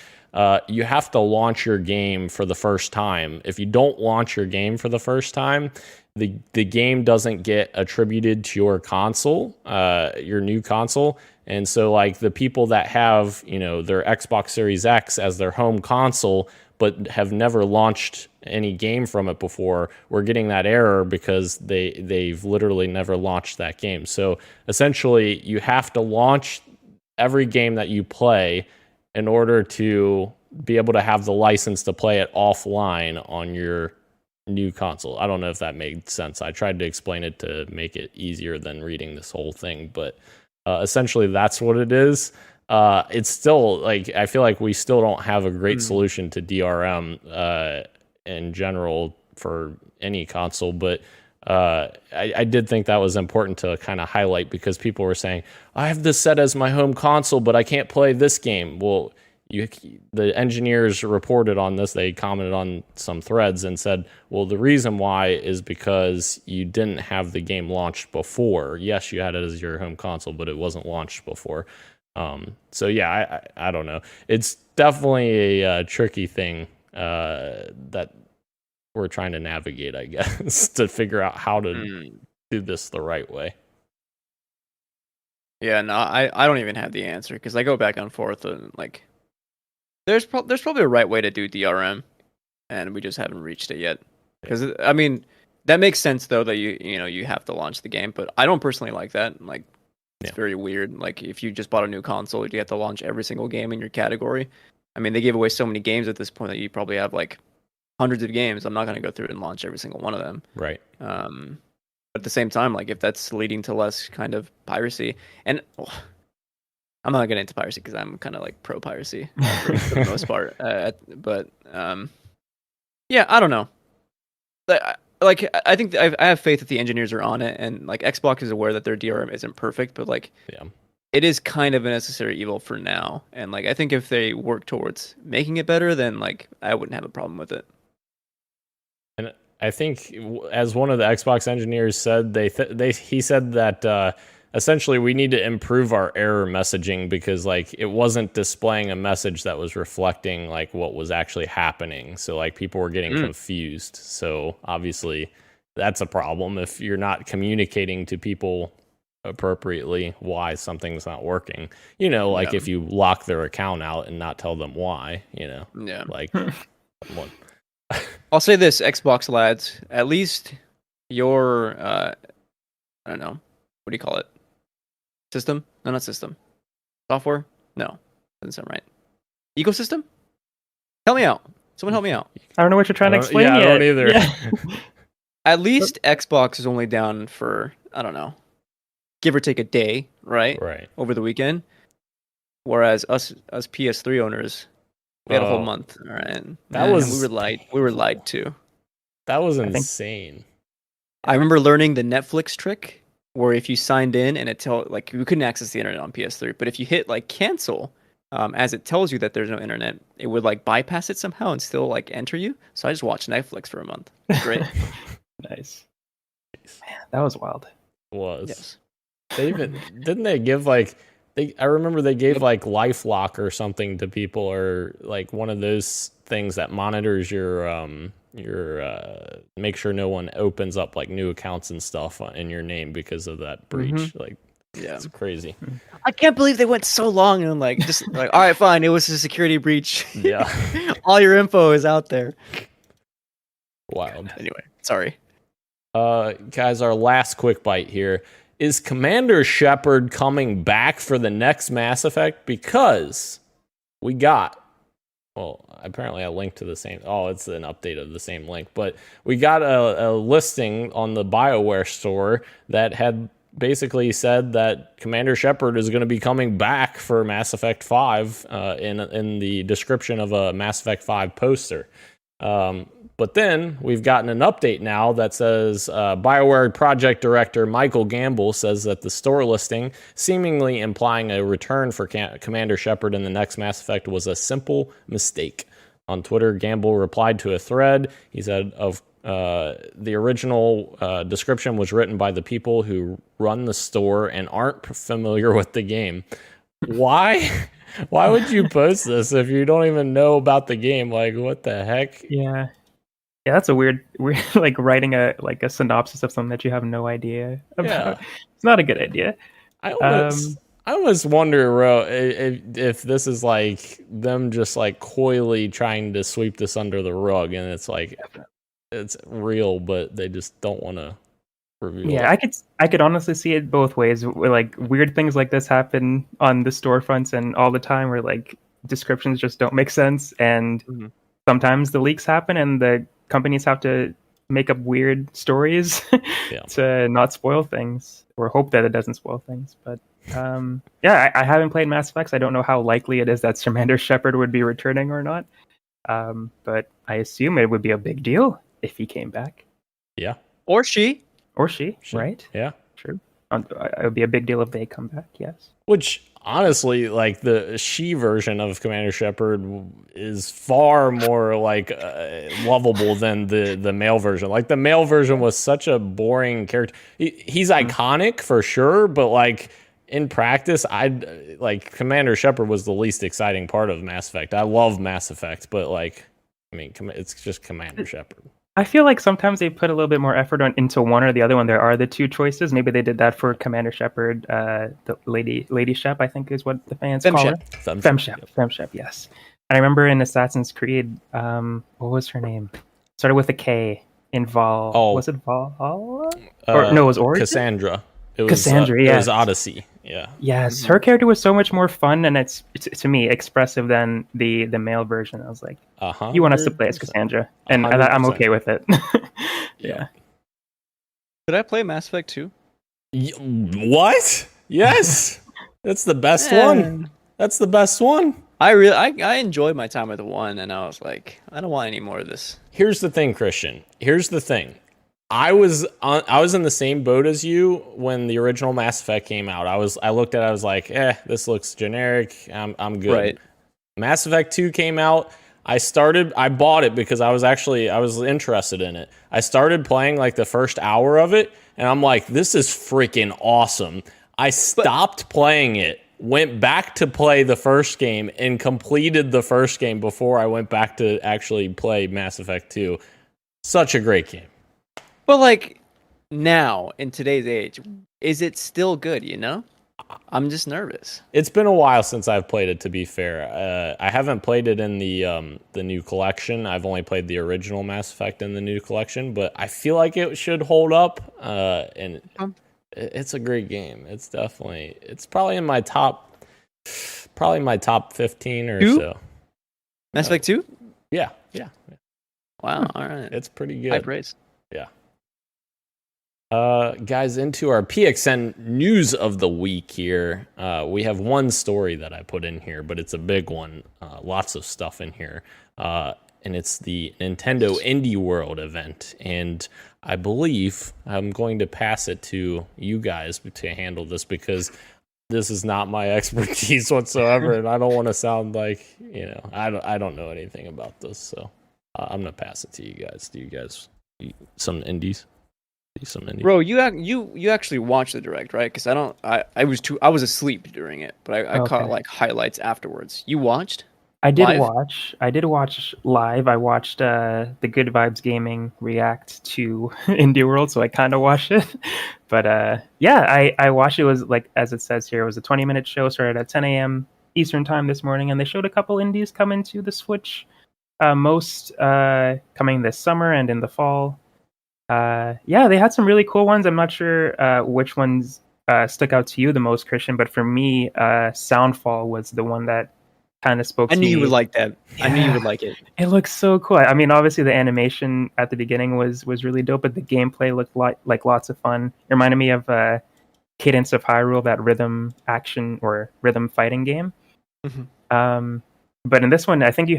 you have to launch your game for the first time. If you don't launch your game for the first time, the game doesn't get attributed to your console, your new console. And so like the people that have, their Xbox Series X as their home console, but have never launched any game from it before, we're getting that error because they've literally never launched that game. So essentially you have to launch every game that you play in order to be able to have the license to play it offline on your new console. I don't know if that made sense. I tried to explain it to make it easier than reading this whole thing, but essentially that's what it is. It's still like, I feel like we still don't have a great solution to DRM in general for any console, but I did think that was important to kind of highlight, because people were saying, I have this set as my home console, but I can't play this game. Well, the engineers reported on this. They commented on some threads and said, well, the reason why is because you didn't have the game launched before. Yes, you had it as your home console, but it wasn't launched before. So yeah, I don't know. It's definitely a tricky thing that we're trying to navigate, I guess, to figure out how to do this the right way. Yeah, no, I don't even have the answer, because I go back and forth and like there's probably a right way to do DRM, and we just haven't reached it yet. Because I mean, that makes sense though, that you have to launch the game, but I don't personally like that. Like, it's very weird. Like, if you just bought a new console, you have to launch every single game in your category. I mean, they gave away so many games at this point that you probably have like hundreds of games. I'm not going to go through and launch every single one of them. Right. But at the same time, like, if that's leading to less kind of piracy, and I'm not getting into piracy because I'm kind of like pro piracy for the most part. But yeah, I don't know. Like, I think I have faith that the engineers are on it, and like Xbox is aware that their DRM isn't perfect, but like, it is kind of a necessary evil for now. And like, I think if they work towards making it better, then like I wouldn't have a problem with it. And I think, as one of the Xbox engineers said, he said that essentially we need to improve our error messaging because like it wasn't displaying a message that was reflecting like what was actually happening. So like people were getting confused. So obviously that's a problem if you're not communicating to people appropriately why something's not working. You know, like if you lock their account out and not tell them why, you know. Yeah. Like I'll say this, Xbox lads, at least your I don't know, what do you call it? System? No, not system. Software? No. Doesn't sound right. Ecosystem? Help me out. Someone help me out. I don't know what you're trying to explain yeah, yet. I don't either. Yeah. At least Xbox is only down for, I don't know, give or take a day, right? Right. Over the weekend. Whereas us PS3 owners, we had a whole month. All right. That was we were lied to. That was insane. I remember learning the Netflix trick where if you signed in and it like we couldn't access the internet on PS3, but if you hit like cancel, as it tells you that there's no internet, it would like bypass it somehow and still like enter you. So I just watched Netflix for a month. Great. Nice. Man, that was wild. It was. Yes. They even didn't they give like I remember they gave like LifeLock or something to people, or like one of those things that monitors your make sure no one opens up like new accounts and stuff in your name because of that breach. Like, yeah, it's crazy. I can't believe they went so long and like just like, all right, fine, it was a security breach. Yeah. All your info is out there. Wild. Anyway, sorry. Guys, our last quick bite here. Is Commander Shepard coming back for the next Mass Effect? Because we got, well, apparently a link to the same, it's an update of the same link, but we got a listing on the BioWare store that had basically said that Commander Shepard is going to be coming back for Mass Effect 5 in the description of a Mass Effect 5 poster. But then we've gotten an update now that says BioWare project director Michael Gamble says that the store listing, seemingly implying a return for Commander Shepard in the next Mass Effect, was a simple mistake. On Twitter, Gamble replied to a thread. He said, the original description was written by the people who run the store and aren't familiar with the game. Why? Why would you post this if you don't even know about the game? Like, what the heck? Yeah. Yeah, that's a weird like writing a synopsis of something that you have no idea about. Yeah. It's not a good idea. I almost wonder, Ro, if this is like them just like coyly trying to sweep this under the rug, and it's like it's real, but they just don't want to reveal. Yeah, it. I could honestly see it both ways. Like weird things like this happen on the storefronts and all the time, where like descriptions just don't make sense, and sometimes the leaks happen, and the companies have to make up weird stories to not spoil things, or hope that it doesn't spoil things. But I haven't played Mass Effect. I don't know how likely it is that Commander Shepard would be returning or not. But I assume it would be a big deal if he came back. Yeah. Or she, right? Yeah. True. It would be a big deal if they come back, yes. Which, honestly, like, the she version of Commander Shepard is far more, like, lovable than the male version. Like, the male version was such a boring character. He's iconic, for sure, but, like, in practice, Commander Shepard was the least exciting part of Mass Effect. I love Mass Effect, but, like, I mean, it's just Commander Shepard. I feel like sometimes they put a little bit more effort into one or the other when there are the two choices. Maybe they did that for Commander Shepard, the Lady Shep, I think is what the fans call her. Femshep, yes. And I remember in Assassin's Creed, what was her name? Started with a K. In Val. Oh. Was it Valhalla? No, it was Origin? Cassandra. It was Cassandra, It was Odyssey. Yeah. Yes, her character was so much more fun and it's to me expressive than the male version. I was like, you want us to play as Cassandra, and I'm okay with it. Yeah. Did I play Mass Effect 2? What? Yes, that's the best one. That's the best one. I enjoyed my time with the one, and I was like, I don't want any more of this. Here's the thing, Christian. Here's the thing. I was in the same boat as you when the original Mass Effect came out. I looked at it, I was like, this looks generic. I'm good. Right. Mass Effect 2 came out. I bought it because I was interested in it. I started playing like the first hour of it, and I'm like, this is freaking awesome. I stopped playing it, went back to play the first game, and completed the first game before I went back to actually play Mass Effect 2. Such a great game. But like now in today's age, is it still good? You know, I'm just nervous. It's been a while since I've played it. To be fair, I haven't played it in the new collection. I've only played the original Mass Effect in the new collection, but I feel like it should hold up. And it's a great game. It's probably in my top 15 or Two? so. Mass Effect 2? Yeah. Wow. All right. It's pretty good. High praise. Yeah. Guys, into our PXN news of the week here. We have one story that I put in here, but it's a big one. Lots of stuff in here. And it's the Nintendo Indie World event. And I believe I'm going to pass it to you guys to handle this because this is not my expertise whatsoever. And I don't want to sound like, I don't know anything about this. So I'm going to pass it to you guys. Do you guys some indies? Bro, you actually watched the direct, right? Because I was asleep during it, but I caught like highlights afterwards. You watched? I did live? watch. I did watch live. I watched the Good Vibes Gaming react to Indie World, so I kind of watched it. But I watched it. It was like, as it says here, it was a 20-minute show. Started at 10 a.m. Eastern time this morning, and they showed a couple indies coming to the Switch. Most coming this summer and in the fall. They had some really cool ones. I'm not sure which ones stuck out to you the most, Christian, but for me, Soundfall was the one that kind of spoke to me. I knew you would like that. Yeah. I knew you would like it. It looks so cool. I mean, obviously the animation at the beginning was really dope, but the gameplay looked like lots of fun. It reminded me of Cadence of Hyrule, that rhythm action or rhythm fighting game. Mm-hmm. But in this one, I think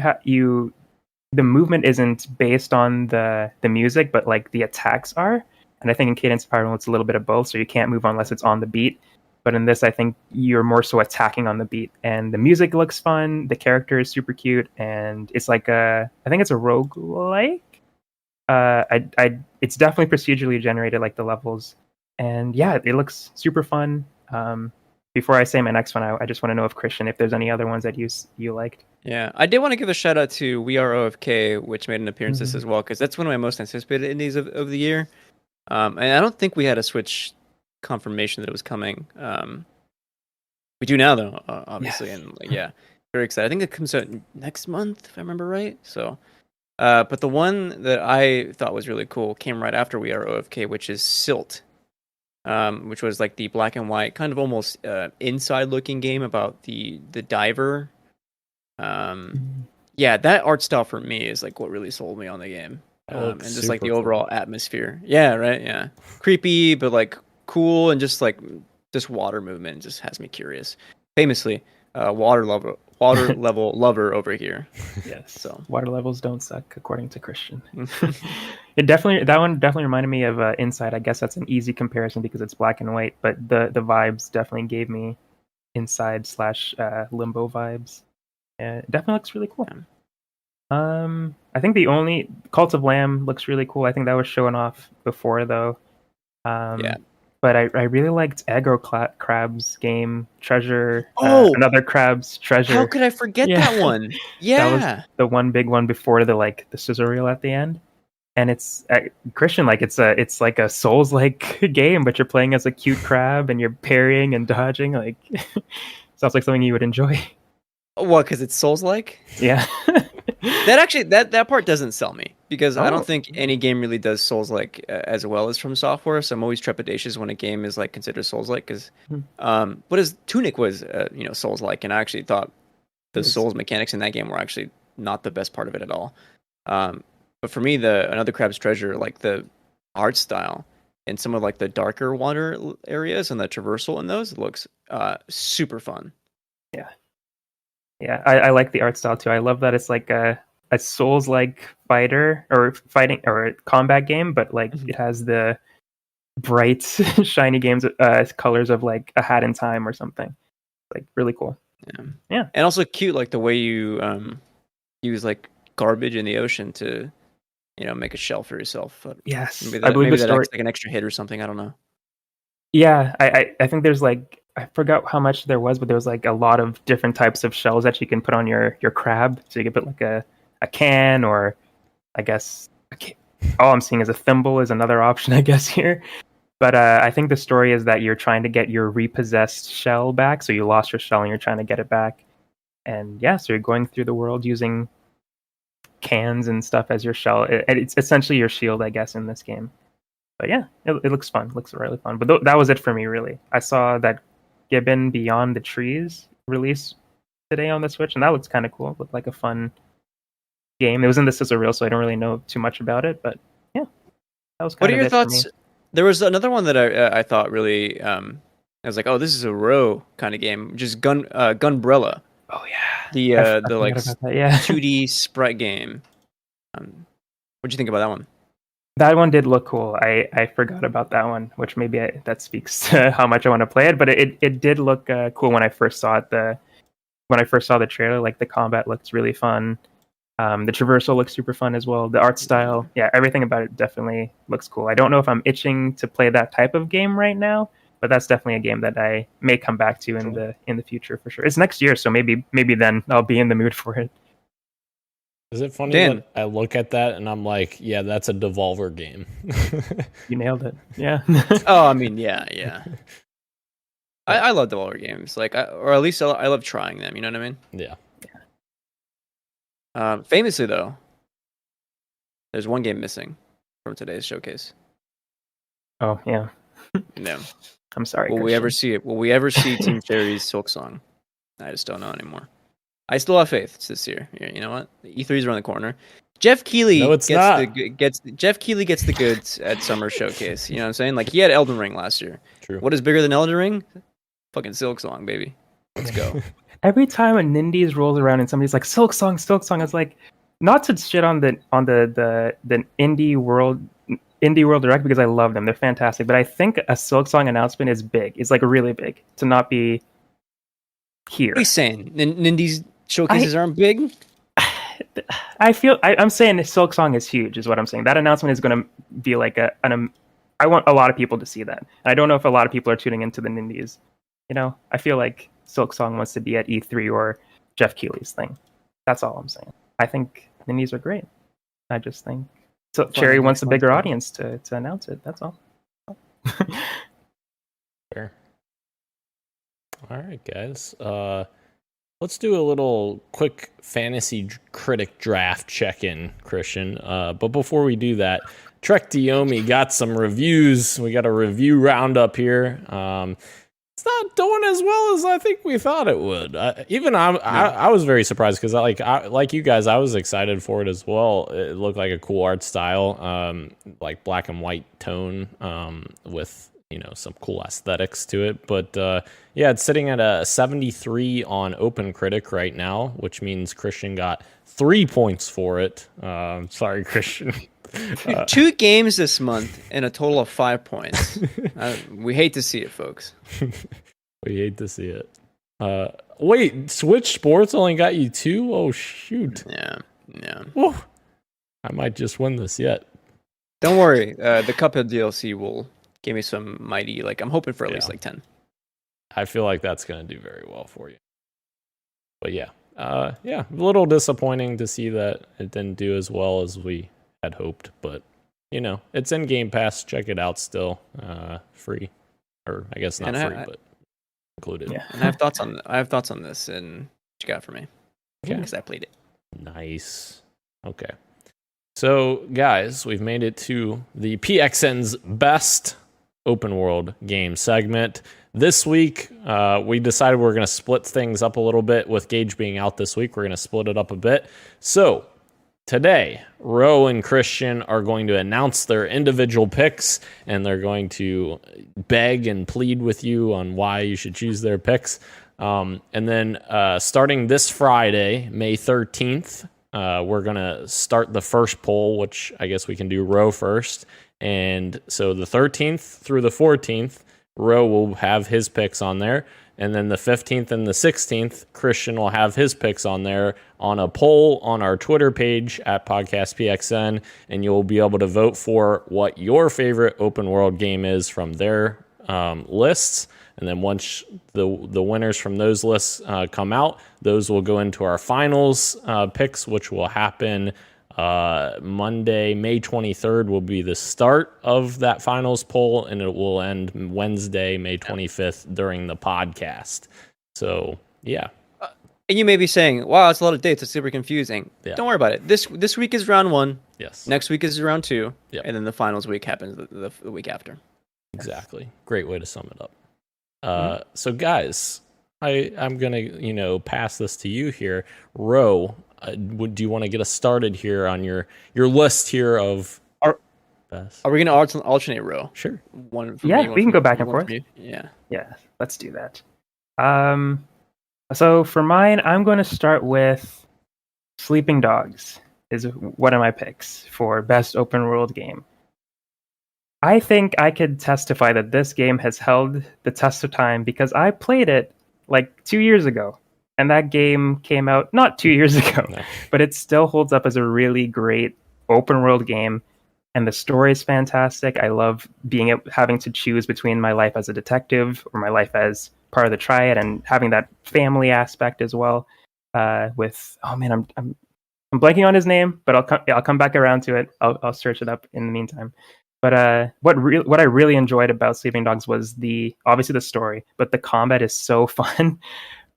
the movement isn't based on the music, but like the attacks are. And I think in Cadence of Hyrule, it's a little bit of both, so you can't move unless it's on the beat. But in this, I think you're more so attacking on the beat. And the music looks fun, the character is super cute, and it's like I think it's a roguelike. It's definitely procedurally generated, like the levels. And yeah, it looks super fun. Before I say my next one, I just want to know if Christian, if there's any other ones that you liked. Yeah, I did want to give a shout out to We Are OFK, which made an appearance this as well, because that's one of my most anticipated indies of the year. And I don't think we had a Switch confirmation that it was coming. We do now, though, obviously, Yes. and very excited. I think it comes out next month, if I remember right. So, but the one that I thought was really cool came right after We Are OFK, which is Silt. Which was like the black and white, kind of almost inside-looking game about the diver. That art style for me is like what really sold me on the game, and just like the overall atmosphere. Yeah, right. Yeah, creepy, but like cool, and just water movement just has me curious. Famously, water level lover over here. Yes. So water levels don't suck, according to Christian. That one definitely reminded me of Inside. I guess that's an easy comparison because it's black and white, but the vibes definitely gave me Inside / Limbo vibes. It definitely looks really cool. I think the only Cult of Lamb looks really cool. I think that was showing off before though. But I really liked Aggro Crab's game Treasure. Another Crab's Treasure. How could I forget that one? Yeah, that was the one big one before the scissor reel at the end. And it's Christian, it's like a Souls-like game, but you're playing as a cute crab and you're parrying and dodging. Like, sounds like something you would enjoy. What? Because it's Souls-like? Yeah. that part doesn't sell me because I don't think any game really does Souls-like as well as From Software. So I'm always trepidatious when a game is like considered Souls-like because Tunic was Souls-like, and I actually thought the Souls mechanics in that game were actually not the best part of it at all. But for me, another Crab's Treasure, like the art style and some of like the darker water areas and the traversal in those looks super fun. Yeah, I like the art style too. I love that it's like a Souls-like fighting or combat game, but like it has the bright, shiny colors of like A Hat in Time or something. Like really cool. Yeah, and also cute, like the way you use like garbage in the ocean to make a shell for yourself. But yes, I believe the story. that's like an extra hit or something. I don't know. Yeah, I think there's like I forgot how much there was, but there was like a lot of different types of shells that you can put on your crab. So you can put like a can, or I guess all I'm seeing is a thimble is another option, I guess here. But I think the story is that you're trying to get your repossessed shell back. So you lost your shell and you're trying to get it back. And yeah, so you're going through the world using cans and stuff as your shell. It's essentially your shield, I guess, in this game. But yeah, it looks fun. It looks really fun. But that was it for me, really. I saw that Gibbon Beyond the Trees release today on the Switch, and that looks kind of cool. It looked like a fun game. It was in the Sizzle Reel, so I don't really know too much about it. But yeah, that was kind What of are your it for thoughts? me. There was another one that I thought really I was like, oh, this is a row kind of game, just Gunbrella, Oh yeah, the I the like forgot about that. Yeah. 2D sprite game. What'd you think about that one? That one did look cool. I forgot about that one, which maybe that speaks to how much I want to play it. But it did look cool when I first saw it. When I first saw the trailer, like the combat looked really fun. The traversal looks super fun as well. The art style, yeah, everything about it definitely looks cool. I don't know if I'm itching to play that type of game right now, but that's definitely a game that I may come back to in the future for sure. It's next year, so maybe then I'll be in the mood for it. Is it funny Dan. that I look at that and I'm like, yeah, that's a Devolver game. You nailed it. Yeah. Oh, I mean, yeah. I love Devolver games, like, or at least I love trying them. You know what I mean? Yeah. Famously, though, there's one game missing from today's showcase. Oh yeah. No. I'm sorry. Will we ever see it? Will we ever see Team Cherry's Silk Song? I just don't know anymore. I still have faith it's this year. You know what? The E3's around the corner. Jeff Keighley No, it's not. Jeff Keighley gets the goods at Summer Showcase. You know what I'm saying? Like, he had Elden Ring last year. True. What is bigger than Elden Ring? Fucking Silk Song, baby. Let's go. Every time a Nindies rolls around and somebody's like Silk Song, it's like, not to shit on the indie world direct, because I love them. They're fantastic. But I think a Silk Song announcement is big. It's like really big to not be here. What are you saying? Nindies showcases aren't big? I'm saying Silk Song is huge, is what I'm saying. That announcement is going to be like I want a lot of people to see that. And I don't know if a lot of people are tuning into the Nindies. You know, I feel like Silk Song wants to be at E3 or Jeff Keighley's thing. That's all I'm saying. I think Nindies are great. I just think Cherry wants a bigger audience to announce it. That's all. Fair. All right, guys. Let's do a little quick fantasy critic draft check-in, Christian. But before we do that, Trek Diomi got some reviews. We got a review roundup here. It's not doing as well as I think we thought it would. I was very surprised because like you guys, I was excited for it as well. It looked like a cool art style, like black and white tone, with some cool aesthetics to it. But yeah, it's sitting at a 73 on OpenCritic right now, which means Christian got 3 points for it. Sorry, Christian. 2 games this month and a total of 5 points. We hate to see it, folks. We hate to see it. Wait, Switch Sports only got you 2? Oh, shoot. Yeah. Woo. I might just win this yet. Don't worry. The Cuphead DLC will give me some mighty, I'm hoping for at least 10. I feel like that's going to do very well for you. But yeah. A little disappointing to see that it didn't do as well as we had hoped, but it's in Game Pass. Check it out still. Free. Or I guess not free, but included. Yeah. And I have thoughts on this, and what you got for me? Okay. Because I played it. Nice. Okay. So, guys, we've made it to the PXN's best open world game segment. This week, we decided we're going to split things up a little bit. With Gage being out this week, we're going to split it up a bit. So, today, Ro and Christian are going to announce their individual picks, and they're going to beg and plead with you on why you should choose their picks. And then starting this Friday, May 13th, we're going to start the first poll, which I guess we can do Ro first. And so the 13th through the 14th, Ro will have his picks on there. And then the 15th and the 16th, Christian will have his picks on there on a poll on our Twitter page at PodcastPXN. And you'll be able to vote for what your favorite open world game is from their lists, and then once the winners from those lists come out, those will go into our finals picks, which will happen Monday, May 23rd will be the start of that finals poll, and it will end Wednesday, May 25th during the podcast. So yeah. And you may be saying, "Wow, it's a lot of dates. It's super confusing." Yeah. Don't worry about it. This week is round 1. Yes. Next week is round 2. Yep. And then the finals week happens the week after. Exactly. Great way to sum it up. So guys, I'm gonna pass this to you here. Ro, do you want to get us started here on your list here of best? Are we going to alternate row? Sure. One from Yeah, me, one we can from go back you, and one forth. from you? Yeah. Yeah, let's do that. So for mine, I'm going to start with Sleeping Dogs is one of my picks for best open world game. I think I could testify that this game has held the test of time because I played it like 2 years ago, and that game came out not 2 years ago, No. but it still holds up as a really great open world game. And the story is fantastic. I love having to choose between my life as a detective or my life as part of the Triad, and having that family aspect as well. I'm blanking on his name, but I'll come back around to it. I'll search it up in the meantime. But what I really enjoyed about Sleeping Dogs was obviously the story, but the combat is so fun,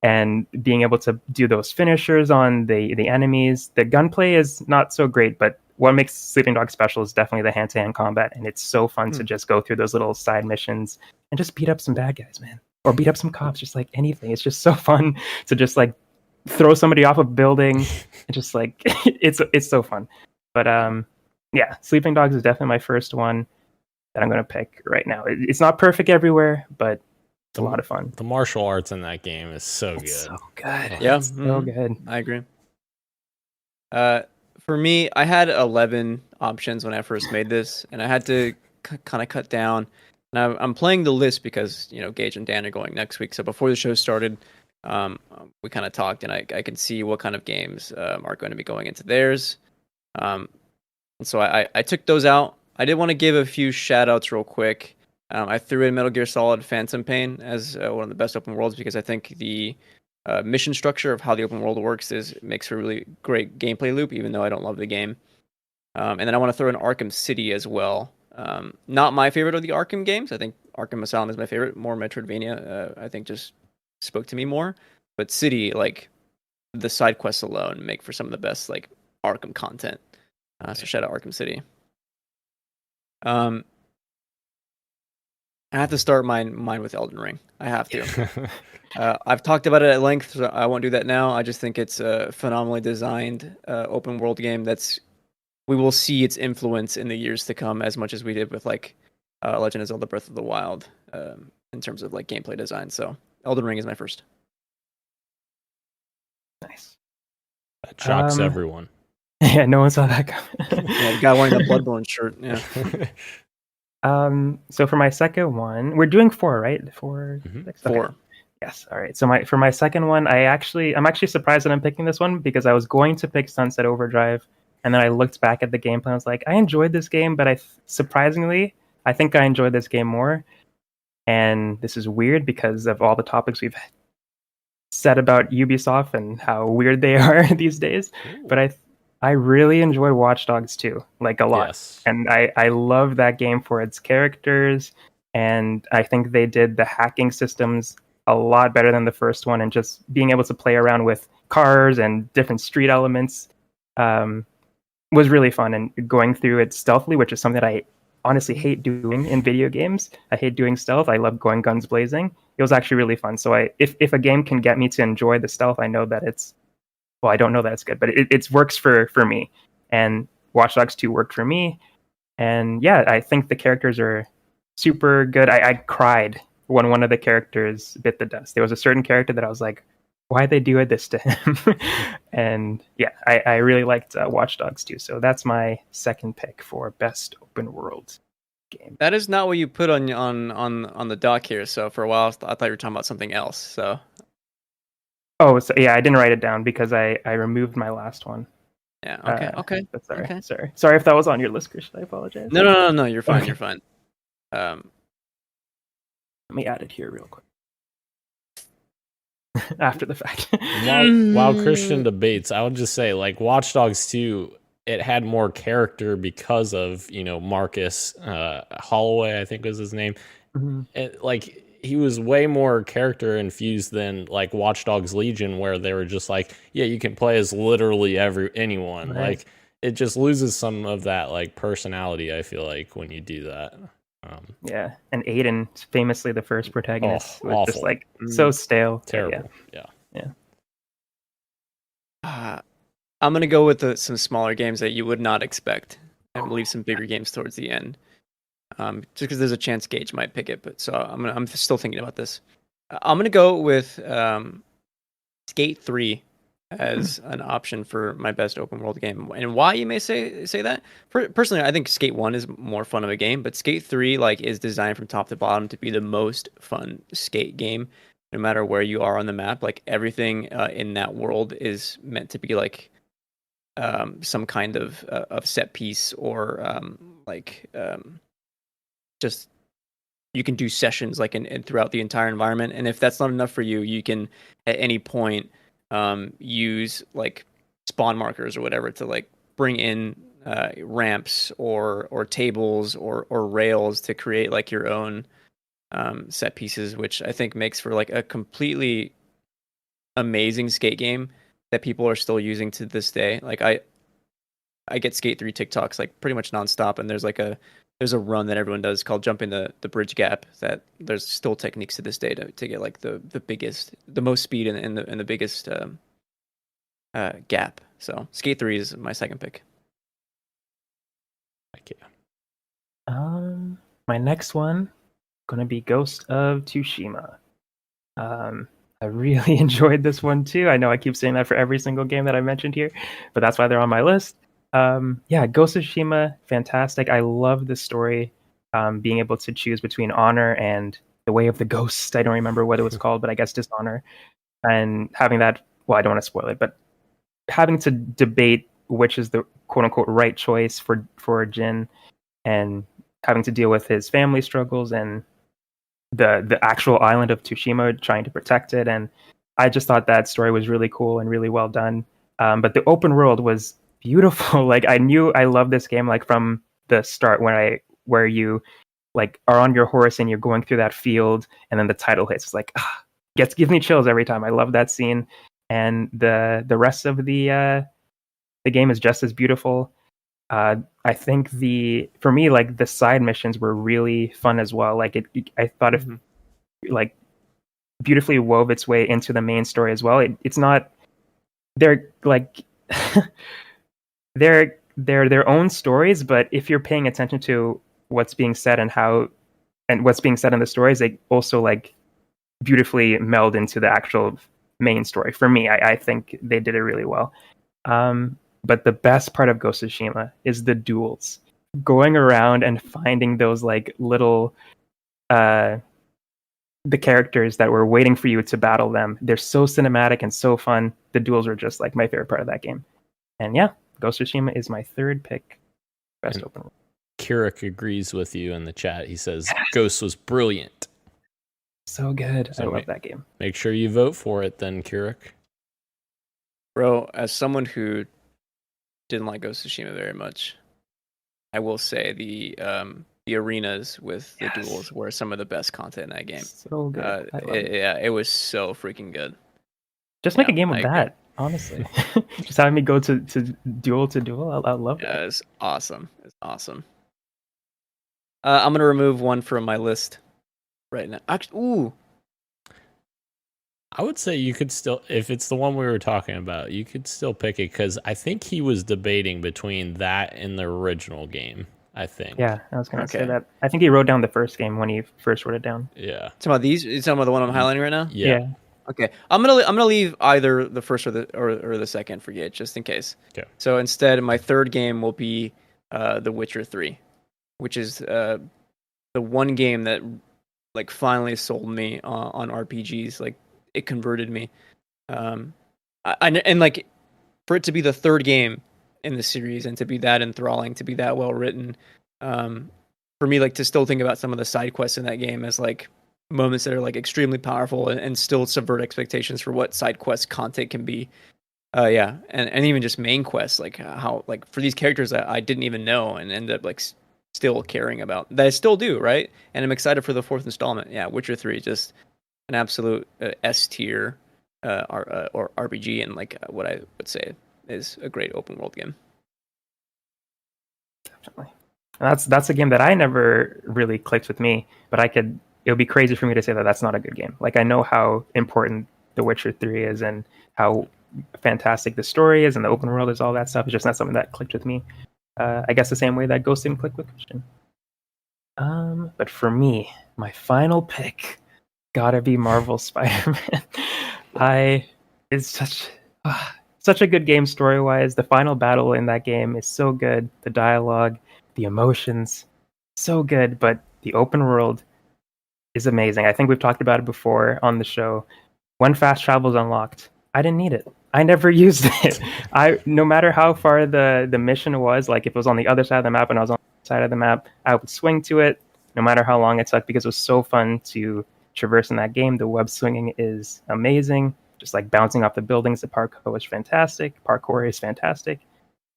and being able to do those finishers on the enemies. The gunplay is not so great, but what makes Sleeping Dogs special is definitely the hand-to-hand combat, and it's so fun to just go through those little side missions and just beat up some bad guys, man, or beat up some cops, just like anything. It's just so fun to just like throw somebody off a building and just like it's so fun. But yeah, Sleeping Dogs is definitely my first one that I'm going to pick right now. It's not perfect everywhere, but it's a lot of fun. The martial arts in that game is so good. So good. Yeah. It's so good. I agree. For me, I had 11 options when I first made this, and I had to kind of cut down. And I'm playing the list because Gage and Dan are going next week. So before the show started, we kind of talked, and I could see what kind of games are going to be going into theirs. And so I took those out. I did want to give a few shout outs real quick. I threw in Metal Gear Solid Phantom Pain as one of the best open worlds because I think the mission structure of how the open world works makes for a really great gameplay loop, even though I don't love the game. And then I want to throw in Arkham City as well. Not my favorite of the Arkham games. I think Arkham Asylum is my favorite. More Metroidvania, I think, just spoke to me more. But City, like the side quests alone, make for some of the best like Arkham content. So shout out Arkham City. I have to start mine with Elden Ring. I have to. I've talked about it at length, so I won't do that now. I just think it's a phenomenally designed open world game we will see its influence in the years to come as much as we did with like Legend of Zelda Breath of the Wild in terms of like gameplay design. So Elden Ring is my first. Nice. That shocks everyone. Yeah, no one saw that coming. Yeah, the guy wearing that Bloodborne shirt. Yeah. So for my second one, we're doing 4, right? 4, 6? Okay. 4. Yes. All right. So for my second one, I'm actually surprised that I'm picking this one because I was going to pick Sunset Overdrive, and then I looked back at the gameplay and I was like, I enjoyed this game, but surprisingly, I think I enjoyed this game more. And this is weird because of all the topics we've said about Ubisoft and how weird they are these days. Ooh. But I really enjoyed Watch Dogs 2, like a lot. Yes. And I love that game for its characters, and I think they did the hacking systems a lot better than the first one, and just being able to play around with cars and different street elements was really fun, and going through it stealthily, which is something that I honestly hate doing in video games. I hate doing stealth. I love going guns blazing. It was actually really fun. So if a game can get me to enjoy the stealth, I know that I don't know that it's good, but it works for me. And Watch Dogs 2 worked for me. And yeah, I think the characters are super good. I cried when one of the characters bit the dust. There was a certain character that I was like, why'd they do this to him? And yeah, I really liked Watch Dogs 2. So that's my second pick for best open world game. That is not what you put on the doc here. So for a while, I thought you were talking about something else. So. Oh, so yeah, I didn't write it down because I removed my last one. Yeah. Okay. Okay. But sorry. Okay. Sorry if that was on your list, Christian. I apologize. No. You're fine. Okay. You're fine. Let me add it here real quick. After the fact. While Christian debates, I would just say, like, Watch Dogs 2, it had more character because of, Marcus Holloway, I think was his name. Like, he was way more character infused than, like, Watch Dogs Legion, where they were just like, yeah, you can play as literally anyone. Right. Like, it just loses some of that, like, personality, I feel like, when you do that. Yeah, and Aiden, famously the first protagonist, was just awful. like so stale. Terrible. Yeah. I'm gonna go with some smaller games that you would not expect, and leave some bigger games towards the end. Just because there's a chance Gage might pick it, but so I'm still thinking about this. I'm gonna go with Skate 3 as an option for my best open world game. And why, you may say that? Personally, I think Skate 1 is more fun of a game, but Skate 3 is designed from top to bottom to be the most fun skate game, no matter where you are on the map. Like, everything in that world is meant to be like some kind of set piece, or just you can do sessions in throughout the entire environment. And if that's not enough for you, you can at any point use like spawn markers or whatever to bring in ramps or tables or rails to create like your own set pieces, which I think makes for like a completely amazing skate game that people are still using to this day. Like, I get Skate 3 TikToks like pretty much nonstop, and there's a run that everyone does called jumping the bridge gap, that there's still techniques to this day to get like the most speed and the biggest gap. So Skate 3 is my second pick. Thank you. My next one gonna be Ghost of Tsushima. I really enjoyed this one too. I know I keep saying that for every single game that I mentioned here, but that's why they're on my list. Ghost of Tsushima, fantastic. I love the story. Being able to choose between honor and the way of the ghost. I don't remember what it was called, but I guess dishonor. And having that, well, I don't want to spoil it, but having to debate which is the quote unquote right choice for Jin, and having to deal with his family struggles and the actual island of Tsushima, trying to protect it. And I just thought that story was really cool and really well done. But the open world was beautiful. Like, I knew I loved this game like from the start, where you like are on your horse and you're going through that field, and then the title hits. It's like gives me chills every time. I love that scene, and the rest of the game is just as beautiful. I think for me, like, the side missions were really fun as well. Like, I thought it like beautifully wove its way into the main story as well. It's not, they're like they're their own stories, but if you're paying attention to what's being said and what's being said in the stories, they also like beautifully meld into the actual main story. For me, I think they did it really well. But the best part of Ghost of Tsushima is the duels. Going around and finding those like little the characters that were waiting for you to battle them. They're so cinematic and so fun. The duels are just like my favorite part of that game. And yeah, Ghost of Tsushima is my third pick. Best open world. Kirik agrees with you in the chat. He says Ghost was brilliant. So good. So I love that game. Make sure you vote for it then, Kirik. Bro, as someone who didn't like Ghost of Tsushima very much, I will say the arenas with the duels were some of the best content in that game. So good. It was so freaking good. Just make a game of that, honestly. Just having me go to duel to duel. I love it. Yeah, it's awesome. It's awesome. I'm gonna remove one from my list right now. Actually, I would say you could still, if it's the one we were talking about, you could still pick it, because I think he was debating between that and the original game. I think. Yeah, I was going to say that. I think he wrote down the first game when he first wrote it down. Yeah. Talking about these? You talking about the one I'm highlighting right now? Yeah. Okay, I'm gonna leave either the first or the second for Gage, just in case. Okay. So instead, my third game will be The Witcher 3, which is the one game that like finally sold me on RPGs. Like, it converted me. And like, for it to be the third game in the series and to be that enthralling, to be that well written, for me, like, to still think about some of the side quests in that game as like moments that are like extremely powerful and still subvert expectations for what side quest content can be. Yeah, and even just main quests, like how like for these characters that I didn't even know and end up like still caring about, that I still do, right? And I'm excited for the fourth installment. Yeah, Witcher 3, just an absolute S tier or RPG, and like what I would say is a great open world game. Definitely. And that's a game that I never really clicked with me, but it would be crazy for me to say that that's not a good game. Like, I know how important The Witcher 3 is and how fantastic the story is and the open world is, all that stuff. It's just not something that clicked with me. I guess the same way that Ghost didn't click with Christian. But for me, my final pick gotta be Marvel Spider-Man. It's such a good game story-wise. The final battle in that game is so good. The dialogue, the emotions, so good. But the open world is amazing. I think we've talked about it before on the show. When fast travel is unlocked, I didn't need it. I never used it. No matter how far the mission was, like if it was on the other side of the map and I was on the side of the map, I would swing to it, no matter how long it took, because it was so fun to traverse in that game. The web swinging is amazing. Just like bouncing off the buildings, the parkour is fantastic.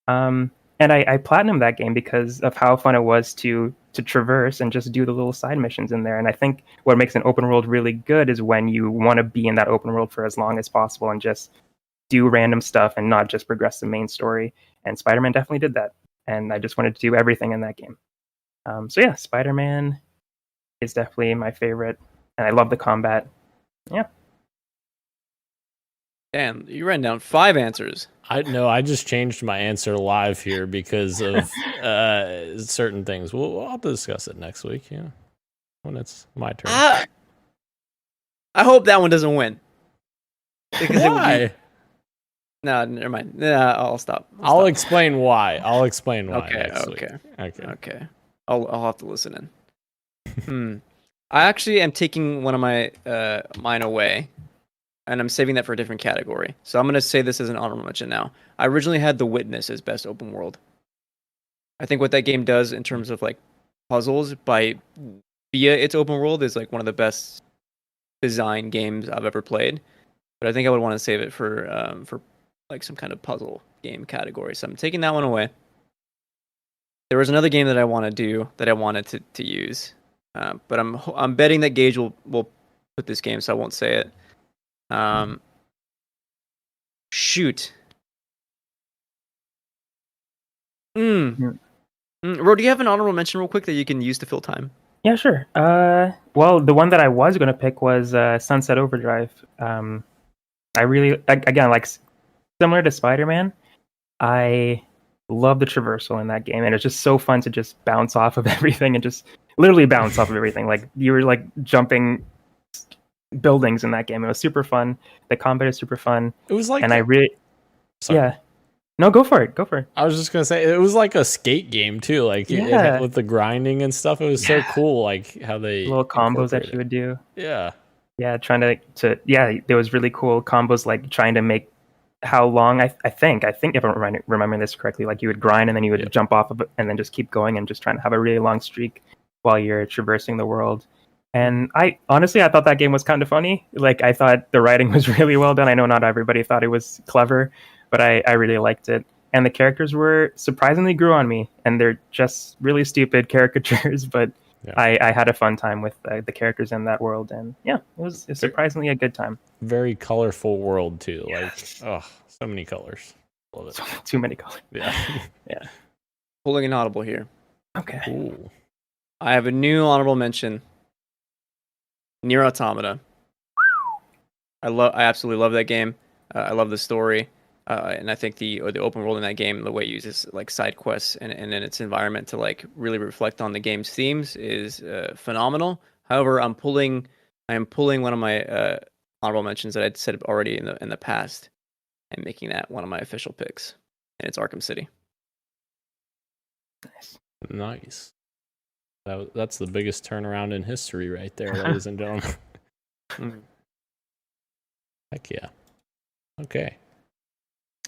And I platinumed that game because of how fun it was to traverse and just do the little side missions in there. And I think what makes an open world really good is when you want to be in that open world for as long as possible and just do random stuff and not just progress the main story. And Spider-Man definitely did that. And I just wanted to do everything in that game. So yeah, Spider-Man is definitely my favorite. And I love the combat. Yeah. Damn, you ran down 5 answers. I just changed my answer live here because of certain things. We'll have to discuss it next week, when it's my turn. I hope that one doesn't win. Because Why? No, never mind. Nah, I'll stop. I'll explain why. Next week. Okay. I'll have to listen in. I actually am taking one of my mine away, and I'm saving that for a different category. So I'm going to say this as an honorable mention now. I originally had The Witness as best open world. I think what that game does in terms of like puzzles via its open world is like one of the best design games I've ever played. But I think I would want to save it for like some kind of puzzle game category. So I'm taking that one away. There was another game that I want to do that I wanted to use, but I'm betting that Gage will put this game, so I won't say it. Shoot. Ro, do you have an honorable mention real quick that you can use to fill time? Yeah, sure. Well, the one that I was going to pick was Sunset Overdrive. I really, again, like similar to Spider-Man, I love the traversal in that game, and it's just so fun to just bounce off of everything and just literally bounce off of everything. Like you were like jumping buildings in that game. It was super fun. The combat is super fun. It was like, and I really, yeah. No, go for it. I was just gonna say it was like a skate game too, like with the grinding and stuff. It was so cool, like how they little combos that you would do. Yeah, trying to there was really cool combos, like trying to make how long I think if I'm remembering this correctly, like you would grind and then you would jump off of it and then just keep going and just trying to have a really long streak while you're traversing the world. And I thought that game was kind of funny. Like I thought the writing was really well done. I know not everybody thought it was clever, but I really liked it. And the characters were surprisingly grew on me, and they're just really stupid caricatures, but I had a fun time with the characters in that world, and it was surprisingly a good time. Very colorful world too. Yes. Like, so many colors. Love it. Too many colors. Yeah. Yeah. Pulling an audible here. Okay. Ooh. I have a new honorable mention. Nier Automata. I absolutely love that game. I love the story. And I think the open world in that game, the way it uses like side quests and in its environment to like really reflect on the game's themes is phenomenal. However, I am pulling one of my honorable mentions that I'd said already in the past, and making that one of my official picks, and it's Arkham City. Nice. That's the biggest turnaround in history right there, ladies and gentlemen. Heck yeah. Okay.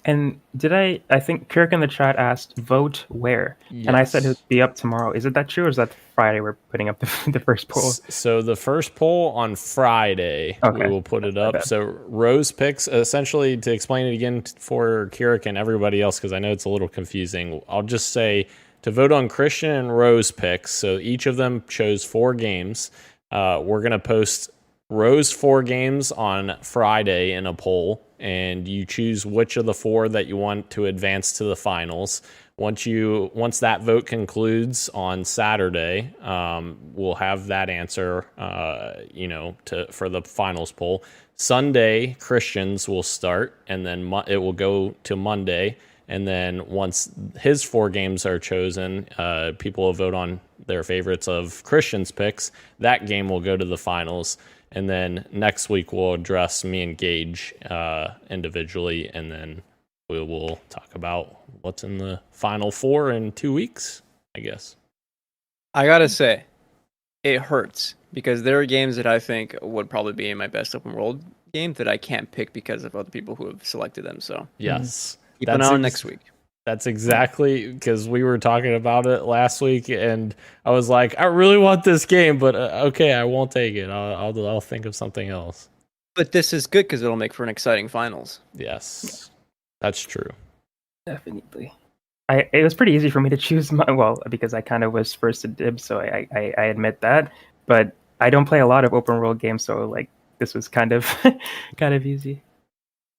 And I think Kirk in the chat asked, vote where? And I said it Yes. would be up tomorrow. Is it that true, or is that Friday we're putting up the first poll? So the first poll on Friday, we Okay. will put it My up. bad. So Rose picks, essentially, to explain it again for Kirik and everybody else, because I know it's a little confusing. I'll just say to vote on Christian and Rose picks. So each of them chose 4 games. We're going to post Rose 4 games on Friday in a poll, and you choose which of the 4 that you want to advance to the finals. Once that vote concludes on Saturday, we'll have that answer, for the finals poll. Sunday, Christians will start, and then it will go to Monday. And then once his 4 games are chosen, people will vote on their favorites of Christian's picks. That game will go to the finals. And then next week we'll address me and Gage individually, and then we will talk about what's in the final 4 in 2 weeks, I guess. I gotta say, it hurts because there are games that I think would probably be in my best open world game that I can't pick because of other people who have selected them. So Yes. keep an eye on next week. That's exactly, because we were talking about it last week, and I was like, I really want this game, but okay, I won't take it. I'll think of something else. But this is good because it'll make for an exciting finals. Yes, that's true. Definitely. It was pretty easy for me to choose because I kind of was first to dibs, so I admit that. But I don't play a lot of open world games, so like this was kind of kind of easy.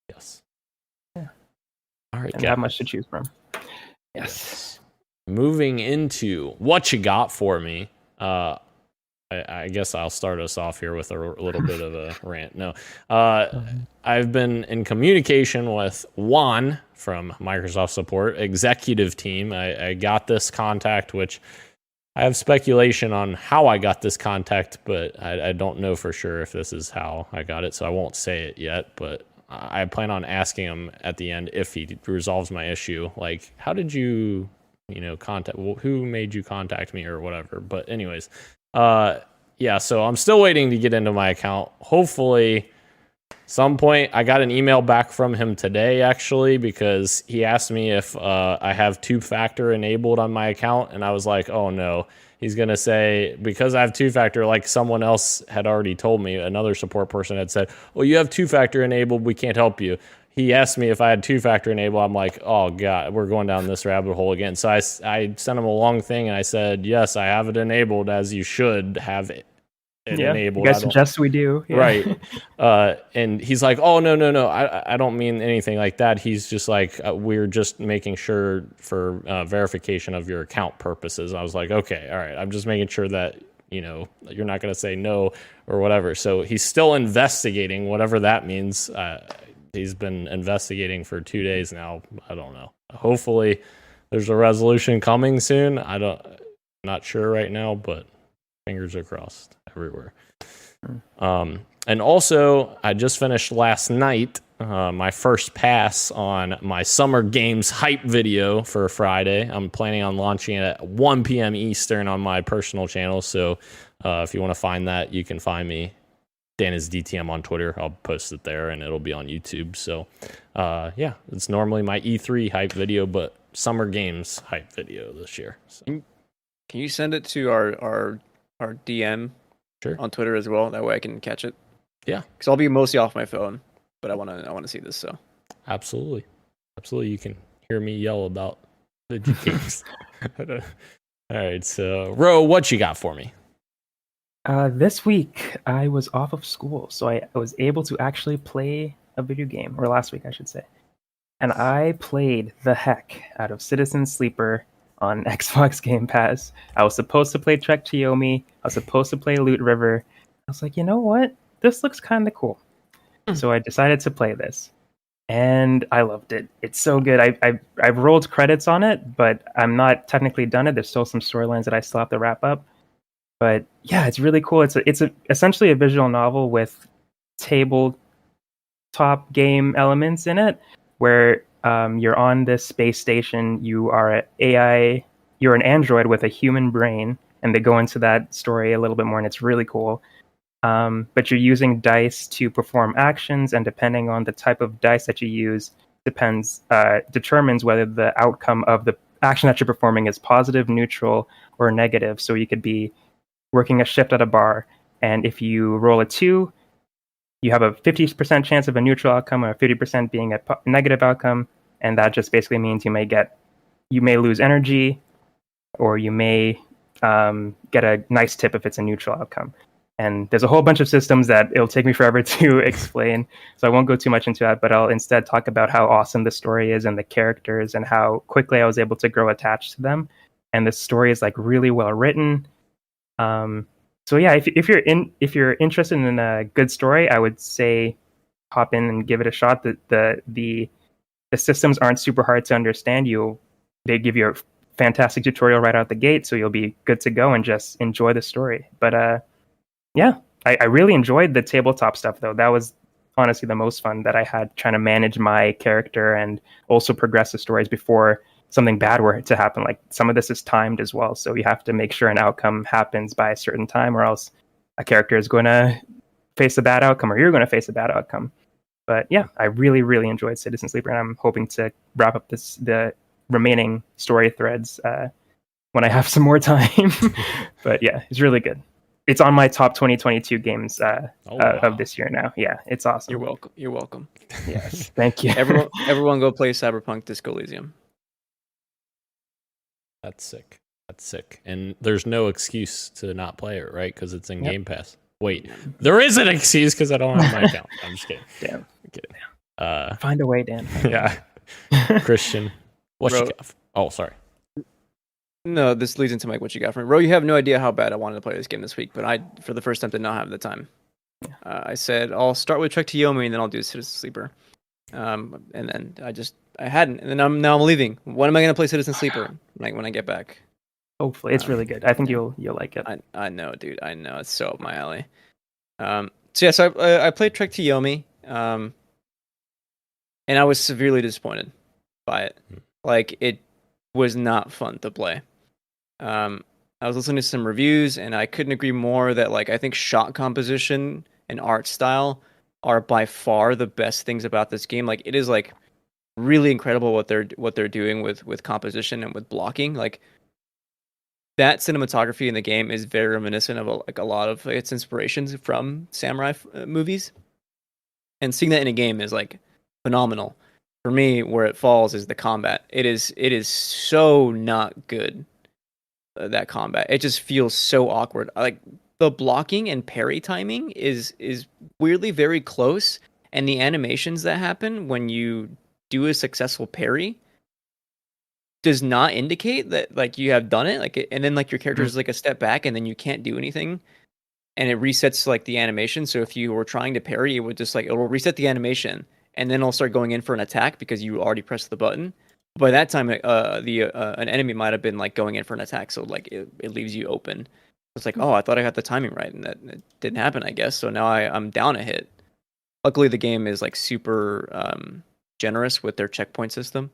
Yes. Yeah. All right, And guys. not much to choose from. Yes. Moving into what you got for me. I guess I'll start us off here with a little bit of a rant. No, I've been in communication with Juan from Microsoft Support Executive Team. I got this contact, which I have speculation on how I got this contact, but I don't know for sure if this is how I got it, so I won't say it yet. But I plan on asking him at the end if he resolves my issue. Like, how did you contact? Who made you contact me or whatever? But anyways. Yeah, so I'm still waiting to get into my account. Hopefully, some point. I got an email back from him today, actually, because he asked me if I have 2-factor enabled on my account, and I was like, oh no. He's going to say, because I have 2-factor, like someone else had already told me, another support person had said, well, you have 2-factor enabled, we can't help you. He asked me if I had 2-factor enabled. I'm like, oh God, we're going down this rabbit hole again. So I sent him a long thing, and I said, yes, I have it enabled, as you should have it enabled. You guys suggest we do. Yeah. Right. And he's like, oh, no. I don't mean anything like that. He's just like, we're just making sure for verification of your account purposes. I was like, okay, all right. I'm just making sure that, you're not going to say no or whatever. So he's still investigating, whatever that means. He's been investigating for 2 days now. I don't know. Hopefully there's a resolution coming soon. I'm not sure right now, but fingers are crossed everywhere. And also, I just finished last night my first pass on my Summer Games hype video for Friday. I'm planning on launching it at 1 p.m. Eastern on my personal channel. So if you want to find that, you can find me. Dan is DTM on Twitter. I'll post it there, and it'll be on YouTube. So, yeah, it's normally my E3 hype video, but Summer Games hype video this year. So. Can you send it to our DM on Twitter as well? That way I can catch it. Yeah, because I'll be mostly off my phone, but I want to see this. So absolutely, you can hear me yell about the GKs. All right, so Ro, what you got for me? This week I was off of school, so I was able to actually play a video game, or last week I should say. And I played the heck out of Citizen Sleeper on Xbox Game Pass. I was supposed to play Trek Chiyomi. I was supposed to play Loot River. I was like, you know what? This looks kind of cool. So I decided to play this. And I loved it. It's so good. I've rolled credits on it, but I'm not technically done it. There's still some storylines that I still have to wrap up. But yeah, it's really cool. It's essentially a visual novel with tabletop game elements in it, where you're on this space station. You are an AI. You're an android with a human brain, and they go into that story a little bit more, and it's really cool. But you're using dice to perform actions, and depending on the type of dice that you use, determines whether the outcome of the action that you're performing is positive, neutral, or negative. So you could be working a shift at a bar, and if you roll a 2, you have a 50% chance of a neutral outcome, or 50% being a negative outcome, and that just basically means you may lose energy, or you may get a nice tip if it's a neutral outcome. And there's a whole bunch of systems that it'll take me forever to explain, so I won't go too much into that, but I'll instead talk about how awesome the story is and the characters and how quickly I was able to grow attached to them. And the story is like really well written. So yeah, if you're interested in a good story, I would say hop in and give it a shot. The systems aren't super hard to understand. They give you a fantastic tutorial right out the gate, so you'll be good to go and just enjoy the story. But yeah, I really enjoyed the tabletop stuff, though. That was honestly the most fun that I had, trying to manage my character and also progress the stories before something bad were to happen. Like, some of this is timed as well, so you have to make sure an outcome happens by a certain time, or else a character is going to face a bad outcome, or you're going to face a bad outcome. But yeah, I really, really enjoyed Citizen Sleeper, and I'm hoping to wrap up the remaining story threads when I have some more time. But yeah, it's really good. It's on my top 2022 games wow. of this year now. Yeah, it's awesome. You're welcome. You're welcome. Yes, thank you. Everyone go play Cyberpunk Disco Elysium. That's sick. That's sick. And there's no excuse to not play it, right? Because it's in Game Pass. Wait, there is an excuse because I don't have my account. I'm just kidding. Damn. I'm kidding. Find a way, Dan. Yeah. Christian, what you got? Oh, sorry. No, this leads into what you got from me. Ro, you have no idea how bad I wanted to play this game this week, but I, for the first time, did not have the time. I said, I'll start with Trek to Yomi, and then I'll do Citizen Sleeper. And then I hadn't. And then now I'm leaving. When am I going to play Citizen Sleeper? Like, when I get back. Hopefully. It's really good. I think you'll like it. I know, dude. I know. It's so up my alley. So I played Trek to Yomi, and I was severely disappointed by it. Like, it was not fun to play. I was listening to some reviews, and I couldn't agree more that, like, I think shot composition and art style are by far the best things about this game. Like, it is, like, really incredible what they're doing with composition and with blocking. Like, that cinematography in the game is very reminiscent of a lot of its inspirations from samurai movies, and seeing that in a game is like phenomenal. For me, where it falls is the combat. It is so not good. That combat, it just feels so awkward. Like, the blocking and parry timing is weirdly very close, and the animations that happen when you do a successful parry does not indicate that, like, you have done it. Like, and then, like, your character is like a step back, and then you can't do anything, and it resets, like, the animation. So if you were trying to parry, it would just, like, it will reset the animation, and then it'll start going in for an attack because you already pressed the button. By that time, an enemy might have been, like, going in for an attack, so, like, it leaves you open. It's like, oh, I thought I got the timing right, and that didn't happen, I guess. So now I'm down a hit. Luckily, the game is, like, super generous with their checkpoint system,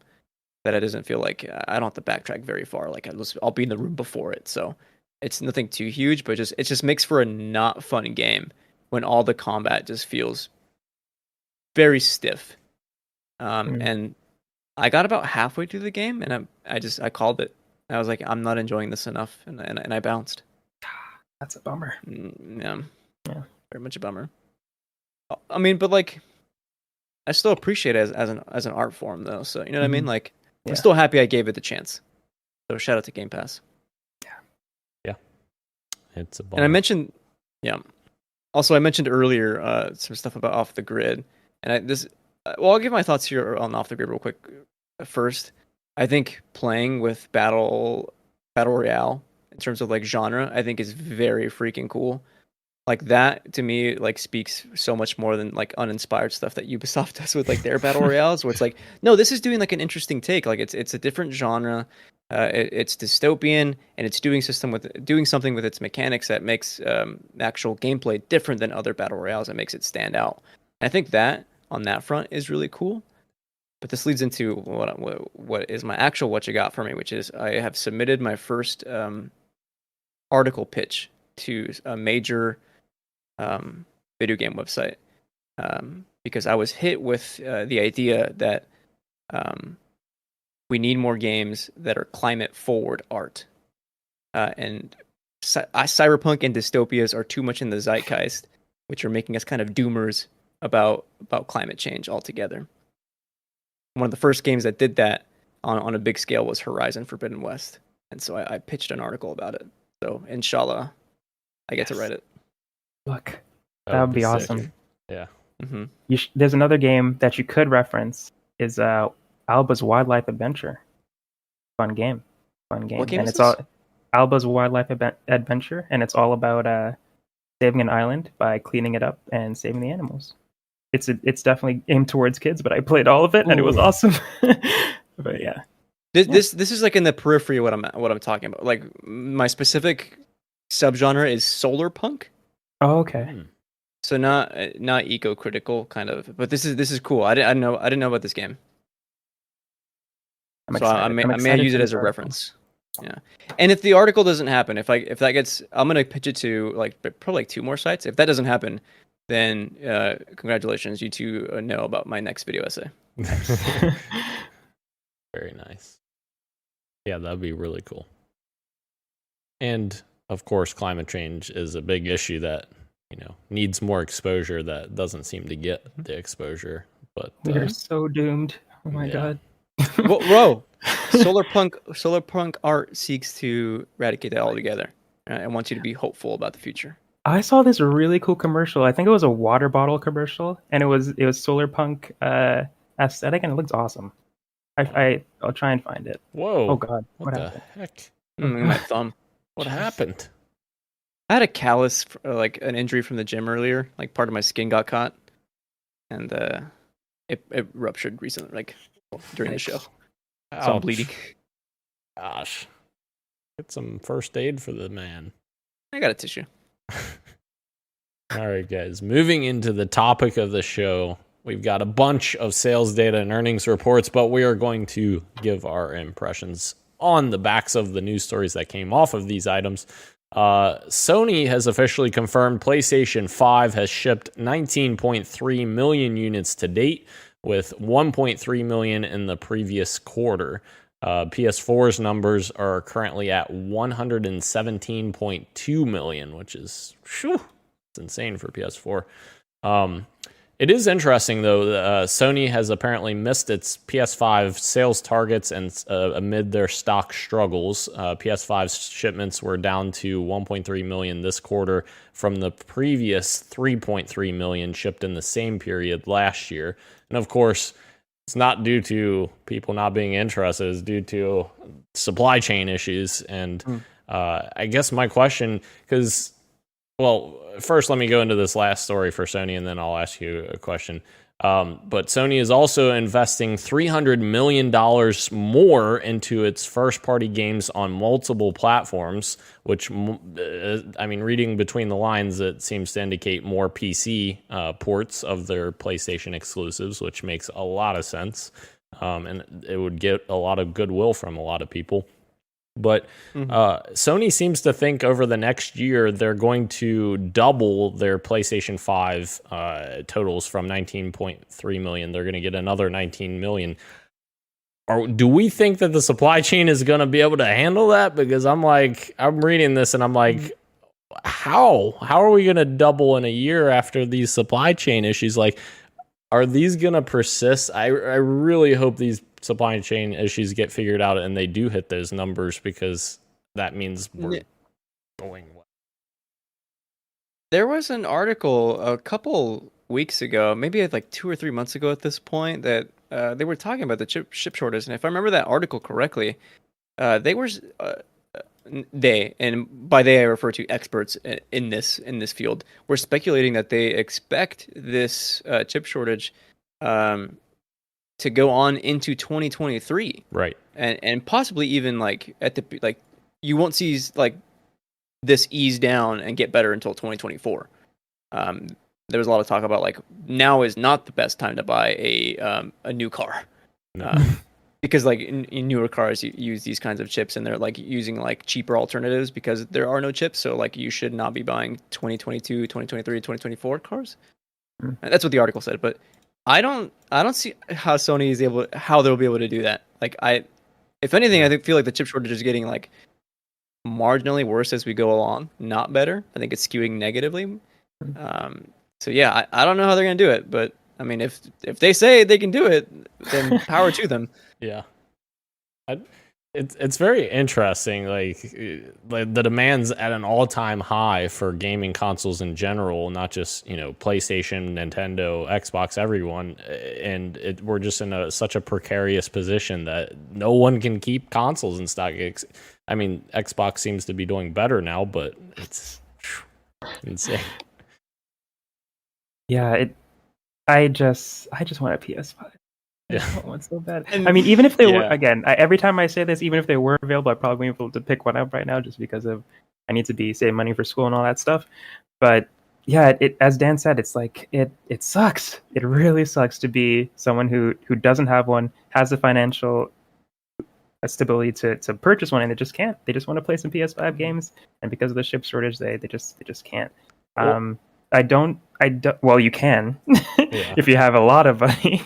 that it doesn't feel like I don't have to backtrack very far. Like, I'll be in the room before it, so it's nothing too huge, but it just makes for a not fun game when all the combat just feels very stiff. And I got about halfway through the game, and I called it. I was like, I'm not enjoying this enough, and I bounced. That's a bummer. Yeah, very much a bummer. I mean, but, like, I still appreciate it as an art form, though. So, you know what I mean? Like, I'm still happy I gave it the chance. So shout out to Game Pass. Yeah, it's a bummer. And I mentioned, also I mentioned earlier some stuff about Off the Grid, and I'll give my thoughts here on Off the Grid real quick. First, I think playing with battle royale in terms of, like, genre, I think is very freaking cool. Like, that to me, like, speaks so much more than, like, uninspired stuff that Ubisoft does with, like, their battle royales, where it's like, no, this is doing, like, an interesting take. Like, it's a different genre. It's dystopian, and it's doing something with its mechanics that makes actual gameplay different than other battle royales. That makes it stand out. And I think that on that front is really cool. But this leads into what is my actual what you got for me, which is I have submitted my first article pitch to a major video game website, because I was hit with the idea that we need more games that are climate forward art. And cyberpunk and dystopias are too much in the zeitgeist, which are making us kind of doomers about climate change altogether. One of the first games that did that on a big scale was Horizon Forbidden West. And so I pitched an article about it. So inshallah, I get to write it. Look, that would be sick. awesome. Yeah. Mm-hmm. There's another game that you could reference is Alba's Wildlife Adventure. Fun game. What game and is it's this? all Alba's Wildlife Adventure, and it's all about saving an island by cleaning it up and saving the animals. It's definitely aimed towards kids, but I played all of it and it was Ooh. awesome. But yeah. This is like in the periphery of what I'm talking about. Like my specific subgenre is solar punk. Oh, okay. Hmm. So not eco-critical kind of, but this is cool. I didn't know about this game. I'm So excited. I I'm may excited use for it this as a article. reference. Yeah. And if the article doesn't happen, if that gets, I'm gonna pitch it to probably like 2 more sites. If that doesn't happen, then congratulations, you two know about my next video essay. Very nice. Yeah, that'd be really cool. And of course, climate change is a big issue that needs more exposure that doesn't seem to get the exposure. But We are so doomed. Oh my yeah. god. Whoa, solar punk art seeks to eradicate that altogether. And wants you to be hopeful about the future. I saw this really cool commercial. I think it was a water bottle commercial, and it was solar punk aesthetic, and it looks awesome. I'll try and find it. Whoa. Oh god, What the happened? heck? My thumb. What happened? I had a callus, like an injury from the gym earlier. Like part of my skin got caught, and it ruptured recently, like during the show. So I'm Ouch. bleeding. Gosh. Get some first aid for the man. I got a tissue. All right, guys. Moving into the topic of the show, we've got a bunch of sales data and earnings reports, but we are going to give our impressions on the backs of the news stories that came off of these items. Sony has officially confirmed PlayStation 5 has shipped 19.3 million units to date, with 1.3 million in the previous quarter. PS4's numbers are currently at 117.2 million, which is it's insane for PS4. It is interesting, though. Sony has apparently missed its PS5 sales targets, and amid their stock struggles, PS5 shipments were down to 1.3 million this quarter from the previous 3.3 million shipped in the same period last year. And of course, it's not due to people not being interested. It's due to supply chain issues. And I guess my question, because, well, first let me go into this last story for Sony, and then I'll ask you a question. But Sony is also investing $300 million more into its first-party games on multiple platforms, which, I mean, reading between the lines, it seems to indicate more PC ports of their PlayStation exclusives, which makes a lot of sense. And it would get a lot of goodwill from a lot of people. But Sony seems to think over the next year they're going to double their PlayStation 5 totals from 19.3 million. They're going to get another 19 million. Do we think that the supply chain is going to be able to handle that? Because I'm reading this and I'm like, how are we going to double in a year after these supply chain issues? Like, are these going to persist? I really hope these supply chain issues get figured out and they do hit those numbers, because that means we're going well. There was an article a couple weeks ago, maybe like 2 or 3 months ago at this point, that they were talking about the chip shortage. And if I remember that article correctly, and by they I refer to experts in this field, were speculating that they expect this chip shortage to go on into 2023, Right? And possibly even like you won't see like this ease down and get better until 2024. There was a lot of talk about like now is not the best time to buy a new car. No. Because like in newer cars you use these kinds of chips, and they're like using like cheaper alternatives because there are no chips. So like you should not be buying 2022, 2023, 2024 cars. That's what the article said. But I don't see how Sony is how they'll be able to do that. Like if anything, I feel like the chip shortage is getting like marginally worse as we go along, not better. I think it's skewing negatively. So yeah, I don't know how they're gonna do it, but I mean, if they say they can do it, then power to them. Yeah. It's very interesting. Like the demand's at an all-time high for gaming consoles in general, not just PlayStation, Nintendo, Xbox, everyone. And we're just in such a precarious position that no one can keep consoles in stock. I mean, Xbox seems to be doing better now, but it's insane. Yeah, I just want a PS5. Yeah. I want so bad. I mean, even if they were, Yeah. again, every time I say this, even if they were available, I probably wouldn't be able to pick one up right now just because of I need to save money for school and all that stuff. But yeah, as Dan said, it's like it sucks. It really sucks to be someone who doesn't have one, has the financial stability to purchase one, and they just can't. They just want to play some PS5 games, and because of the chip shortage, they just can't. Well, I don't. Well, you can Yeah. if you have a lot of money.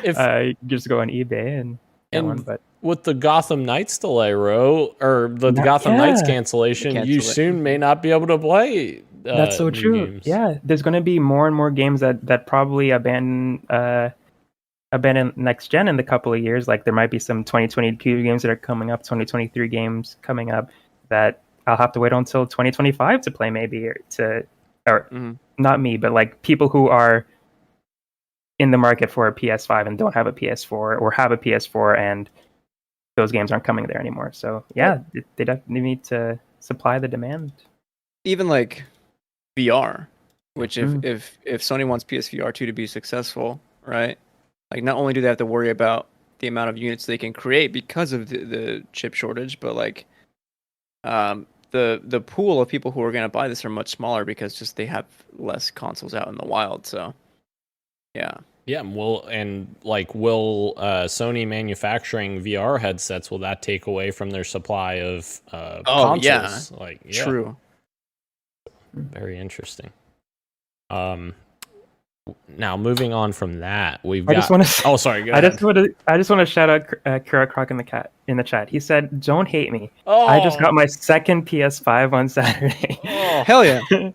If You just go on eBay and get one. But with the Gotham Knights delay, or the Not- Gotham Knights yeah. cancellation, Cancel you it. soon may not be able to play. that's so new true. games. Yeah, there's going to be more and more games that probably abandon next gen in a couple of years. Like there might be some 2022 games that are coming up, 2023 games coming up that I'll have to wait until 2025 to play, maybe, or not me, but like people who are in the market for a PS5 and don't have a PS4, or have a PS4 and those games aren't coming there anymore. So yeah, they definitely need to supply the demand. Even like VR, which Mm. if Sony wants PSVR 2 to be successful, right? Like not only do they have to worry about the amount of units they can create because of the chip shortage, but like the pool of people who are going to buy this are much smaller because just they have less consoles out in the wild. So yeah. Yeah, will Sony manufacturing VR headsets, will that take away from their supply of consoles? Yeah. Like, yeah. True. Very interesting. Now moving on from that, I just want to. Oh, sorry. Go I ahead. just want to shout out Kira Croc in the chat. He said, "Don't hate me. Oh, I just got my second PS5 on Saturday." Oh. Hell yeah. Good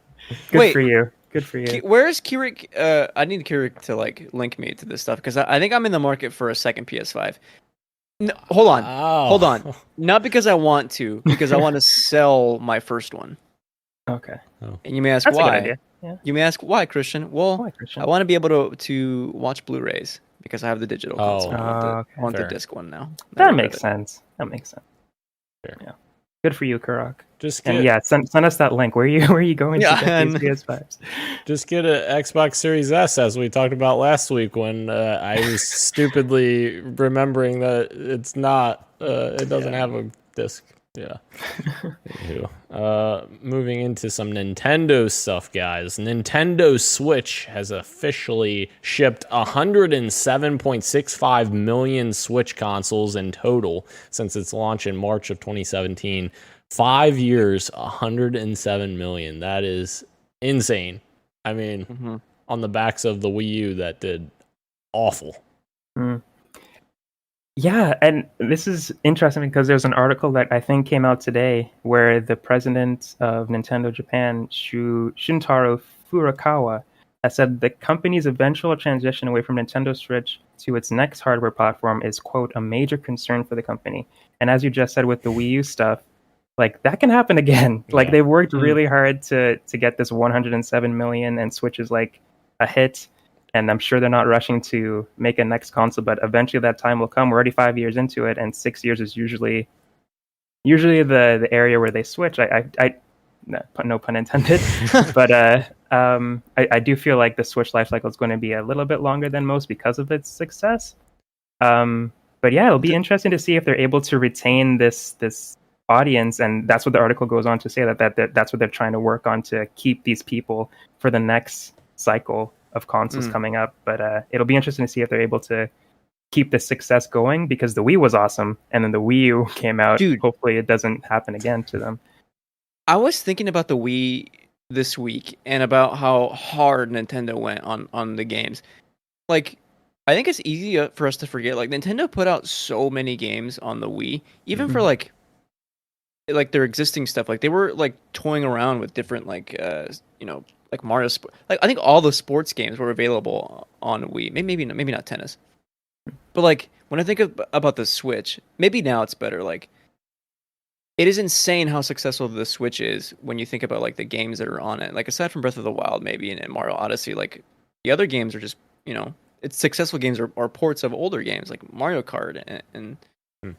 Wait. for you. Good for you. Where is Kirik? I need Kirik to like link me to this stuff because I think I'm in the market for a second PS5. No, hold on. Oh. Hold on. Not because I want to, because I want to sell my first one. Okay, And you may ask that's a good why. idea. Yeah. You may ask why, Christian. Well, Why, Christian? I want to be able to watch Blu-rays because I have the digital Oh. console. I Okay. want the Fair. disc one now. That Never makes read sense. That makes sense. Fair. Yeah. Good for you, Kurok. Just And get, yeah, send us that link. Where are you going Yeah, to get these and- PS5s? just get an Xbox Series S, as we talked about last week when I was stupidly remembering that it's not. It doesn't have a disc. Yeah. Anywho, moving into some Nintendo stuff, guys. Nintendo Switch has officially shipped 107.65 million Switch consoles in total since its launch in March of 2017. 5 years, 107 million. That is insane. I mean, Mhm. on the backs of the Wii U that did awful. Yeah, and this is interesting because there's an article that I think came out today where the president of Nintendo Japan, Shintaro Furukawa, has said the company's eventual transition away from Nintendo Switch to its next hardware platform is, quote, a major concern for the company. And as you just said with the Wii U stuff, like that can happen again. Like Yeah. they worked really hard to get this 107 million, and Switch is like a hit. And I'm sure they're not rushing to make a next console, but eventually that time will come. We're already 5 years into it, and 6 years is usually the area where they switch. No pun intended, but I do feel like the Switch life cycle is going to be a little bit longer than most because of its success. But yeah, it'll be interesting to see if they're able to retain this audience, and that's what the article goes on to say, that's what they're trying to work on, to keep these people for the next cycle of consoles coming up. But it'll be interesting to see if they're able to keep the success going, because the Wii was awesome and then the Wii U came out. Dude. Hopefully it doesn't happen again to them. I was thinking about the Wii this week and about how hard Nintendo went on the games. like I think it's easy for us to forget. Like Nintendo put out so many games on the Wii, even for like their existing stuff. Like they were like toying around with different like like Mario like I think all the sports games were available on Wii. Maybe not tennis. But like when I think about the Switch, maybe now it's better. Like it is insane how successful the Switch is when you think about like the games that are on it. Like aside from Breath of the Wild, maybe and Mario Odyssey, like the other games are just it's successful games are ports of older games like Mario Kart and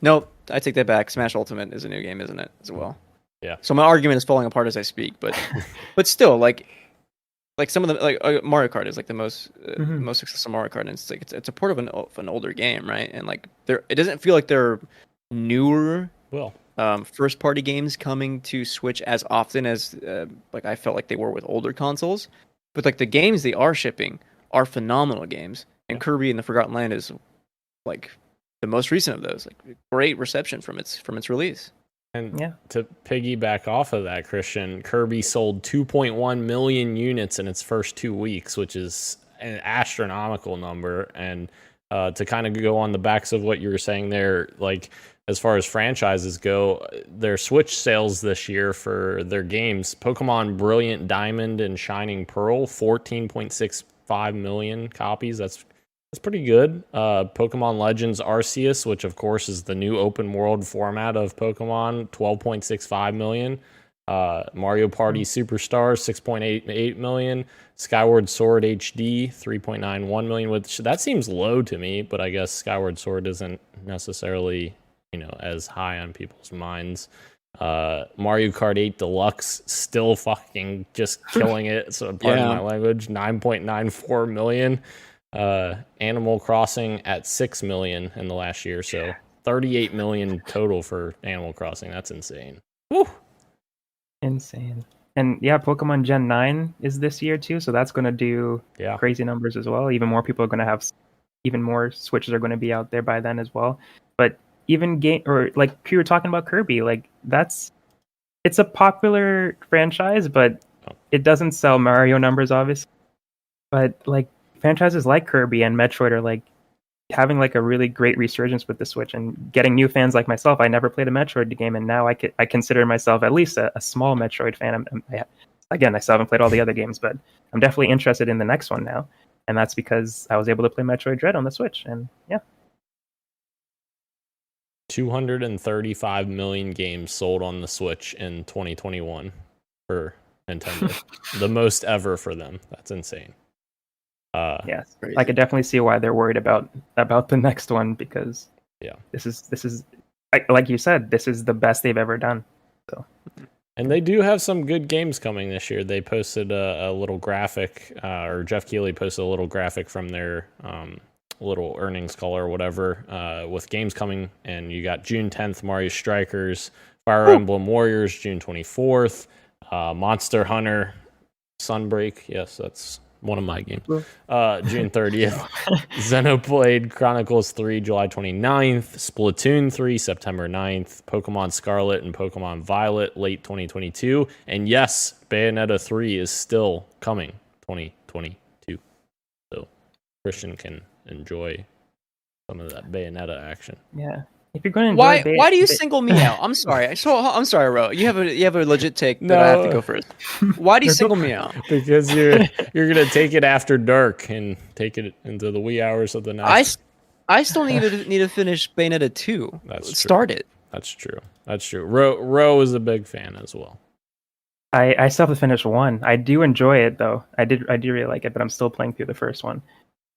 no, I take that back. Smash Ultimate is a new game, isn't it, as well? Yeah. So my argument is falling apart as I speak, but still, like some of the Mario Kart is like the most successful Mario Kart, and it's like it's a port of an older game, right? And like it doesn't feel like there are newer first party games coming to Switch as often as like I felt like they were with older consoles, but like the games they are shipping are phenomenal games, and Kirby and the Forgotten Land is like the most recent of those. Like great reception from its release. And to piggyback off of that, Christian, Kirby sold 2.1 million units in its first 2 weeks, which is an astronomical number. And to kind of go on the backs of what you were saying there, like as far as franchises go, their Switch sales this year for their games, Pokemon Brilliant Diamond and Shining Pearl, 14.65 million copies. That's pretty good. Pokemon Legends Arceus, which of course is the new open world format of Pokemon, 12.65 million. Mario Party Superstars, 6.88 million. Skyward Sword HD, 3.91 million. Which that seems low to me, but I guess Skyward Sword isn't necessarily as high on people's minds. Mario Kart 8 Deluxe still fucking just killing it. So pardon my language. 9.94 million. Animal Crossing at 6 million in the last year, so 38 million total for Animal Crossing. That's insane. Woo! Insane. And Pokemon Gen 9 is this year too, so that's going to do crazy numbers as well. Even more people are going to have, even more Switches are going to be out there by then as well. But even like you were talking about Kirby, like it's a popular franchise, but it doesn't sell Mario numbers, obviously. But like franchises like Kirby and Metroid are like having like a really great resurgence with the Switch and getting new fans like myself. I never played a Metroid game, and now I consider myself at least a small Metroid fan. Again, I still haven't played all the other games, but I'm definitely interested in the next one now, and that's because I was able to play Metroid Dread on the Switch, and 235 million games sold on the Switch in 2021 for Nintendo. The most ever for them. That's insane. Yes, I could definitely see why they're worried about the next one, because this is like you said, this is the best they've ever done. So, and they do have some good games coming this year. They posted a little graphic, or Jeff Keighley posted a little graphic from their little earnings call or whatever, with games coming. And you got June 10th, Mario Strikers, Fire Emblem Warriors, June 24th, Monster Hunter, Sunbreak. Yes, that's one of my games. June 30th. Xenoblade Chronicles 3, July 29th. Splatoon 3, September 9th. Pokemon Scarlet and Pokemon Violet, late 2022. And yes, Bayonetta 3 is still coming 2022. So Christian can enjoy some of that Bayonetta action. Yeah. If you're going to enjoy why do you single me out? I'm sorry. I'm sorry, Ro. You have a legit take, but I have to go first. Why do you single me out? Because you're gonna take it after dark and take it into the wee hours of the night. I still need to finish Bayonetta 2. Start it. That's true. Ro is a big fan as well. I still have to finish 1. I do enjoy it though. I do really like it, but I'm still playing through the first one.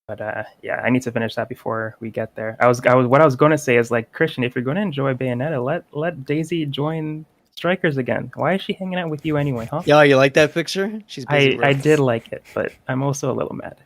But I need to finish that before we get there. What I was going to say is, like, Christian, if you're going to enjoy Bayonetta, let Daisy join Strikers again. Why is she hanging out with you anyway, huh? Yeah, you like that picture? She's busy. I did like it, but I'm also a little mad.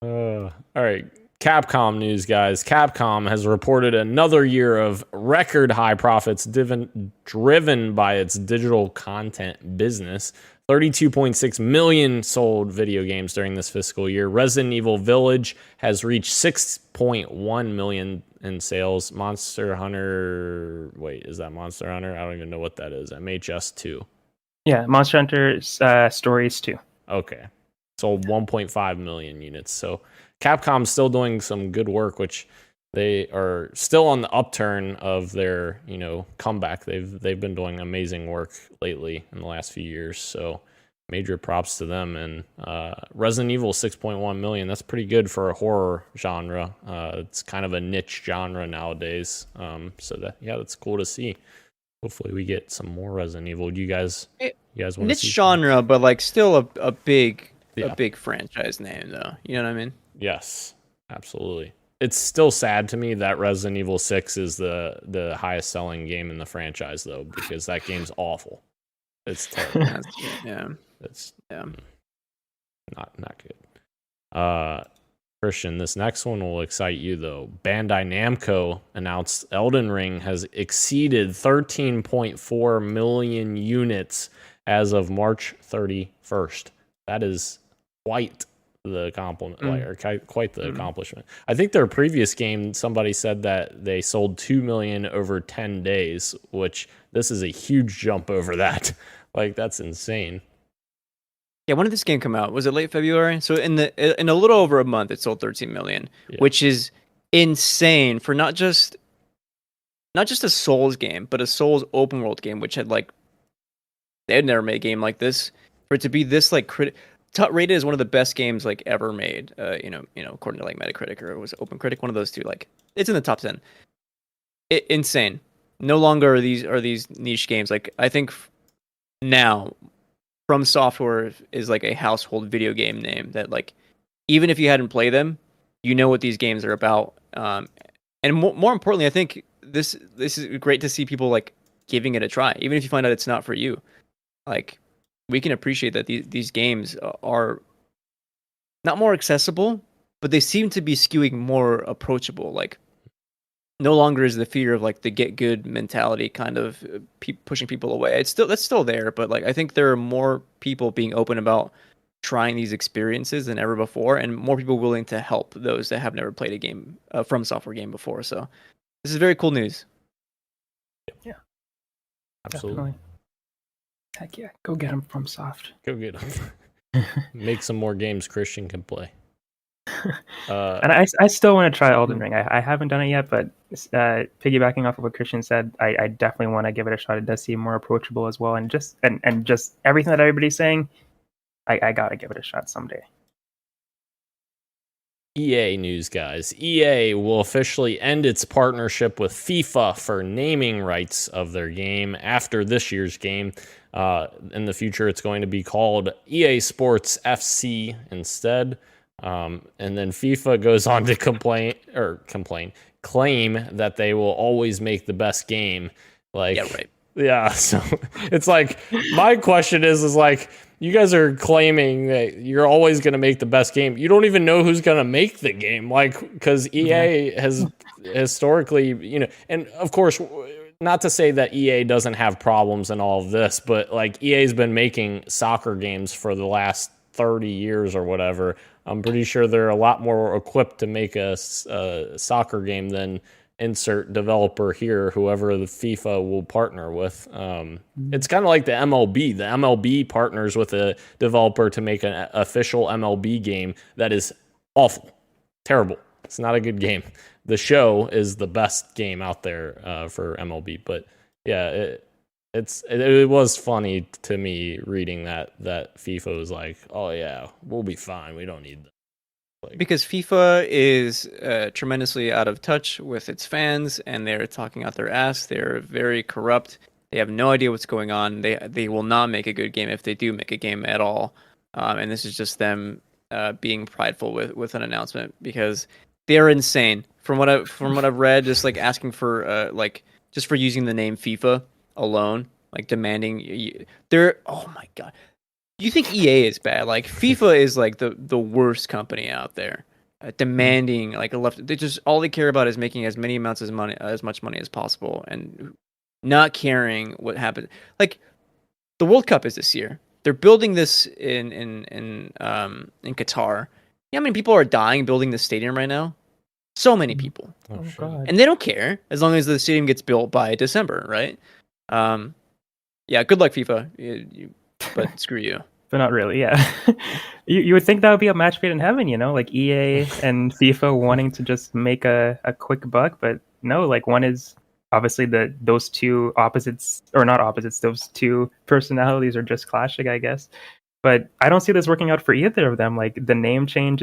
All right. Capcom news, guys. Capcom has reported another year of record high profits driven by its digital content business. 32.6 million sold video games during this fiscal year. Resident Evil Village has reached 6.1 million in sales. Monster Hunter... Wait, is that Monster Hunter? I don't even know what that is. MHS 2. Yeah, Monster Hunter Stories 2. Okay. sold 1.5 million units. So Capcom's still doing some good work, which they are still on the upturn of their, comeback. They've been doing amazing work lately in the last few years. So major props to them. And Resident Evil 6.1 million, that's pretty good for a horror genre. It's kind of a niche genre nowadays. So that's cool to see. Hopefully we get some more Resident Evil. You guys want to see niche genre, but like still a big franchise name though. You know what I mean? Yes, absolutely. It's still sad to me that Resident Evil 6 is the highest selling game in the franchise though, because that game's awful. It's terrible. It's not good. Christian, this next one will excite you though. Bandai Namco announced Elden Ring has exceeded 13.4 million units as of March 31st. That is quite the accomplishment. I think their previous game, somebody said that they sold 2 million over 10 days, which this is a huge jump over that. Like, that's insane. Yeah, when did this game come out? Was it late February? So in a little over a month, it sold 13 million, which is insane for not just a Souls game, but a Souls open world game, which had like they had never made a game like this. For it to be this like rated as one of the best games like ever made, according to like Metacritic, or it was OpenCritic, one of those two. Like it's in the top 10. Insane. No longer are these niche games. Like I think now. From Software is like a household video game name that like even if you hadn't played them, you know what these games are about. And more importantly, I think this is great to see people like giving it a try, even if you find out it's not for you. Like we can appreciate that these games are not more accessible, but they seem to be skewing more approachable. Like no longer is the fear of like the get good mentality kind of pushing people away. That's still there, but like I think there are more people being open about trying these experiences than ever before, and more people willing to help those that have never played a game From Software game before. So this is very cool news. Yeah, absolutely. Definitely. Heck yeah, go get them From Soft. Go get them. Make some more games Christian can play. And I still want to try Elden Ring. I haven't done it yet, but piggybacking off of what Christian said, I definitely want to give it a shot. It does seem more approachable as well, and just everything that everybody's saying, I gotta give it a shot someday. EA news, guys. EA will officially end its partnership with FIFA for naming rights of their game after this year's game. In the future, it's going to be called EA Sports FC instead. And then FIFA goes on to claim that they will always make the best game. Like, yeah, right. Yeah, so it's like my question is like you guys are claiming that you're always going to make the best game. You don't even know who's going to make the game, like because EA has historically, and of course, not to say that EA doesn't have problems in all of this, but like EA's been making soccer games for the last 30 years or whatever. I'm pretty sure they're a lot more equipped to make a soccer game than insert developer here, whoever the FIFA will partner with. It's kind of like the MLB. The MLB partners with a developer to make an official MLB game that is awful, terrible. It's not a good game. The show is the best game out there for MLB. But yeah, it was funny to me reading that FIFA was like, oh yeah, we'll be fine. We don't need them. Because FIFA is tremendously out of touch with its fans, and they're talking out their ass. They're very corrupt. They have no idea what's going on. They will not make a good game if they do make a game at all. And this is just them being prideful with an announcement because they're insane. From what I've read, just like asking for just for using the name FIFA alone, like demanding. Oh my god. You think EA is bad? Like FIFA is like the worst company out there, demanding like a left. They just all they care about is making as much money as possible, and not caring what happened. Like the World Cup is this year. They're building this in Qatar. You know how many people are dying building this stadium right now? So many people. Oh god! And they don't care as long as the stadium gets built by December, right? Yeah. Good luck, FIFA. But screw you. but not really. Yeah, you would think that would be a match made in heaven, like EA and FIFA wanting to just make a quick buck, but no, like one is obviously those two opposites, or not opposites, those two personalities are just clashing, I guess. But I don't see this working out for either of them. Like the name change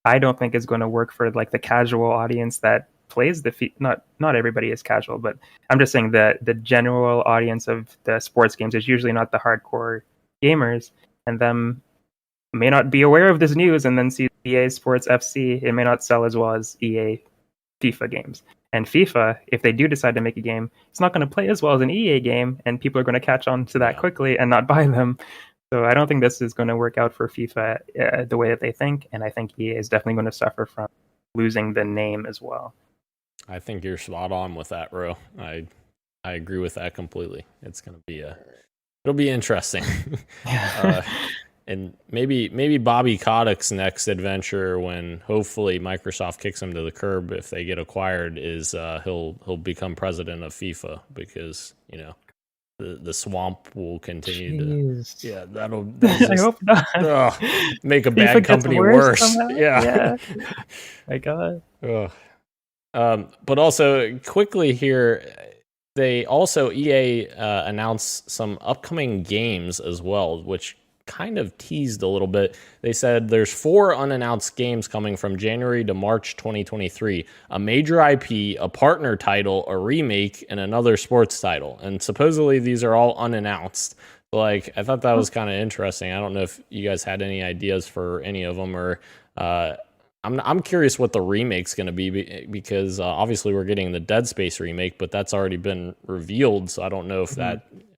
I don't think is going to work for like the casual audience that plays not everybody is casual, but I'm just saying that the general audience of the sports games is usually not the hardcore gamers, and them may not be aware of this news and then see EA Sports FC. It may not sell as well as EA FIFA games. And FIFA, if they do decide to make a game, it's not going to play as well as an EA game, and people are going to catch on to that quickly and not buy them. So I don't think this is going to work out for FIFA the way that they think, and I think EA is definitely going to suffer from losing the name as well. I think you're spot on with that, Ro. I agree with that completely. It's going to be it'll be interesting. And maybe Bobby Kotick's next adventure, when hopefully Microsoft kicks him to the curb if they get acquired, is he'll become president of FIFA, because the swamp will continue to. Yeah, that'll just, I hope not. Make a bad company worse. Yeah. My God. But also quickly here, EA announced some upcoming games as well, which kind of teased a little bit. They said there's 4 unannounced games coming from January to March 2023, a major IP, a partner title, a remake, and another sports title. And supposedly these are all unannounced. Like, I thought that was kind of interesting. I don't know if you guys had any ideas for any of them, or I'm curious what the remake's going to be, because obviously we're getting the Dead Space remake, but that's already been revealed. So I don't know if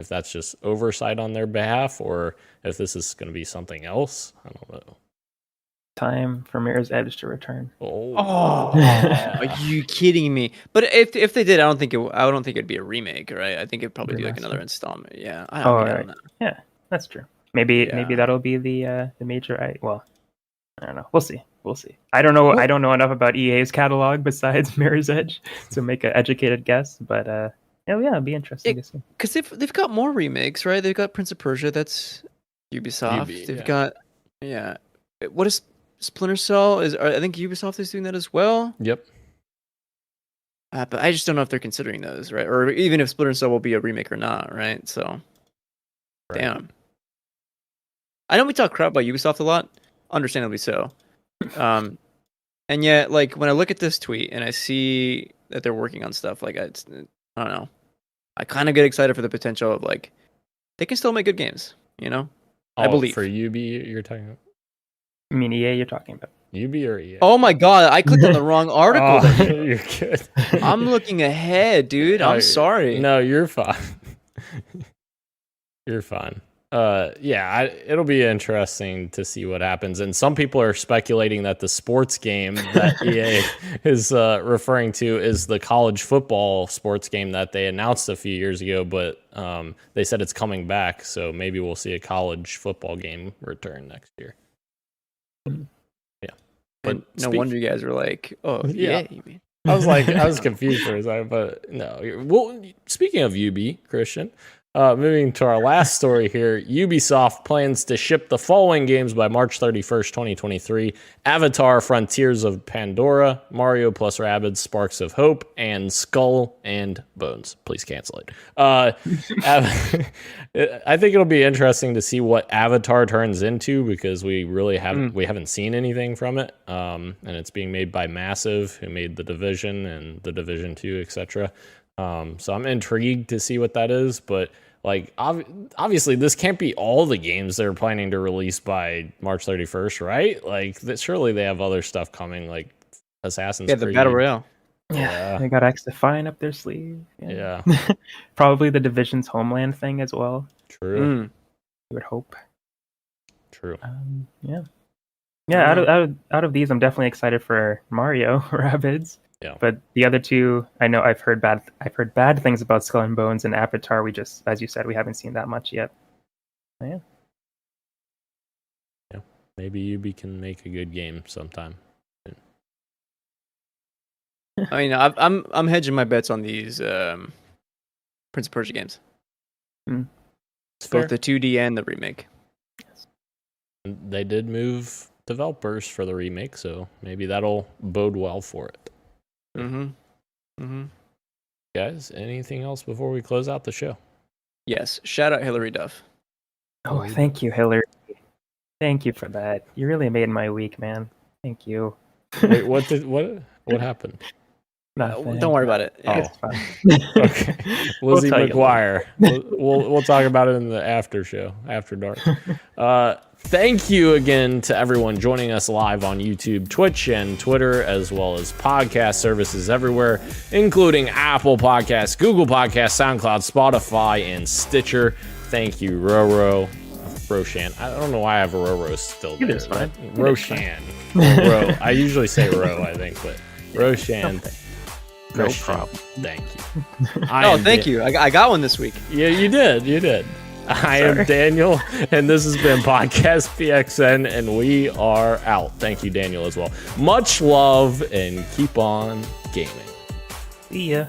that's just oversight on their behalf, or if this is going to be something else. I don't know. Time for Mirror's Edge to return. Oh, are you kidding me? But if they did, I don't think it'd be a remake, right? I think it'd probably be like another installment. Yeah. I don't know. Yeah, that's true. Maybe that'll be the major. Well, I don't know. We'll see. I don't know. I don't know enough about EA's catalog besides Mirror's Edge to make an educated guess. But it'd be interesting to see. Because they've got more remakes, right? They've got Prince of Persia. That's Ubisoft. They've got what is Splinter Cell? I think Ubisoft is doing that as well. Yep. But I just don't know if they're considering those, right? Or even if Splinter Cell will be a remake or not, right? So, damn. I know we talk crap about Ubisoft a lot, understandably so. And yet, like, when I look at this tweet and I see that they're working on stuff, like, I don't know. I kind of get excited for the potential of, like, they can still make good games, I believe. For UB, you're talking about? I mean, EA, you're talking about. UB or EA? Oh my God, I clicked on the wrong article. You're good. I'm looking ahead, dude. I'm sorry. No, you're fine. You're fine. It'll be interesting to see what happens. And some people are speculating that the sports game that EA is referring to is the college football sports game that they announced a few years ago, but they said it's coming back. So maybe we'll see a college football game return next year. Yeah. But no wonder you guys were like, oh, yeah. You mean? I was confused for a second, but no. Well, speaking of UB, Christian, moving to our last story here, Ubisoft plans to ship the following games by March 31st, 2023. Avatar: Frontiers of Pandora, Mario + Rabbids: Sparks of Hope, and Skull and Bones. Please cancel it. I think it'll be interesting to see what Avatar turns into, because we really haven't seen anything from it. And it's being made by Massive, who made The Division and The Division 2, etc. So I'm intrigued to see what that is, but like obviously this can't be all the games they're planning to release by March 31st, right? Like surely they have other stuff coming, like Assassin's Creed. The Battle Royale. Yeah, they got XDefiant up their sleeve. Yeah. Probably the Division's Homeland thing as well. True. You would hope. True. Out of these, I'm definitely excited for Mario Rabbids. Yeah. But the other two, I know I've heard bad things about Skull and Bones and Avatar. We just, as you said, we haven't seen that much yet. Yeah. Yeah. Maybe UB can make a good game sometime. I mean, I'm hedging my bets on these Prince of Persia games. It's both the 2D and the remake. they did move developers for the remake, so maybe that'll bode well for it. Guys, anything else before we close out the show? Yes. Shout out Hillary Duff. Oh, thank you, Hillary. Thank you for that. You really made my week, man. Thank you. Wait, what happened? Nothing. Don't worry about it. Oh. It's fine. Okay. Lizzie tell you McGuire. We'll talk about it in the after show, after dark. Thank you again to everyone joining us live on YouTube, Twitch, and Twitter, as well as podcast services everywhere, including Apple Podcasts, Google Podcasts, SoundCloud, Spotify, and Stitcher. Thank you, Roshan. I don't know why I have a Roro still there. It is fine. Roshan. Ro. I usually say Ro, I think, but Roshan. No Christian, problem. Thank you. Thank you. I got one this week. Yeah, you did. I am Daniel, and this has been Podcast PXN, and we are out. Thank you, Daniel, as well. Much love, and keep on gaming. See ya.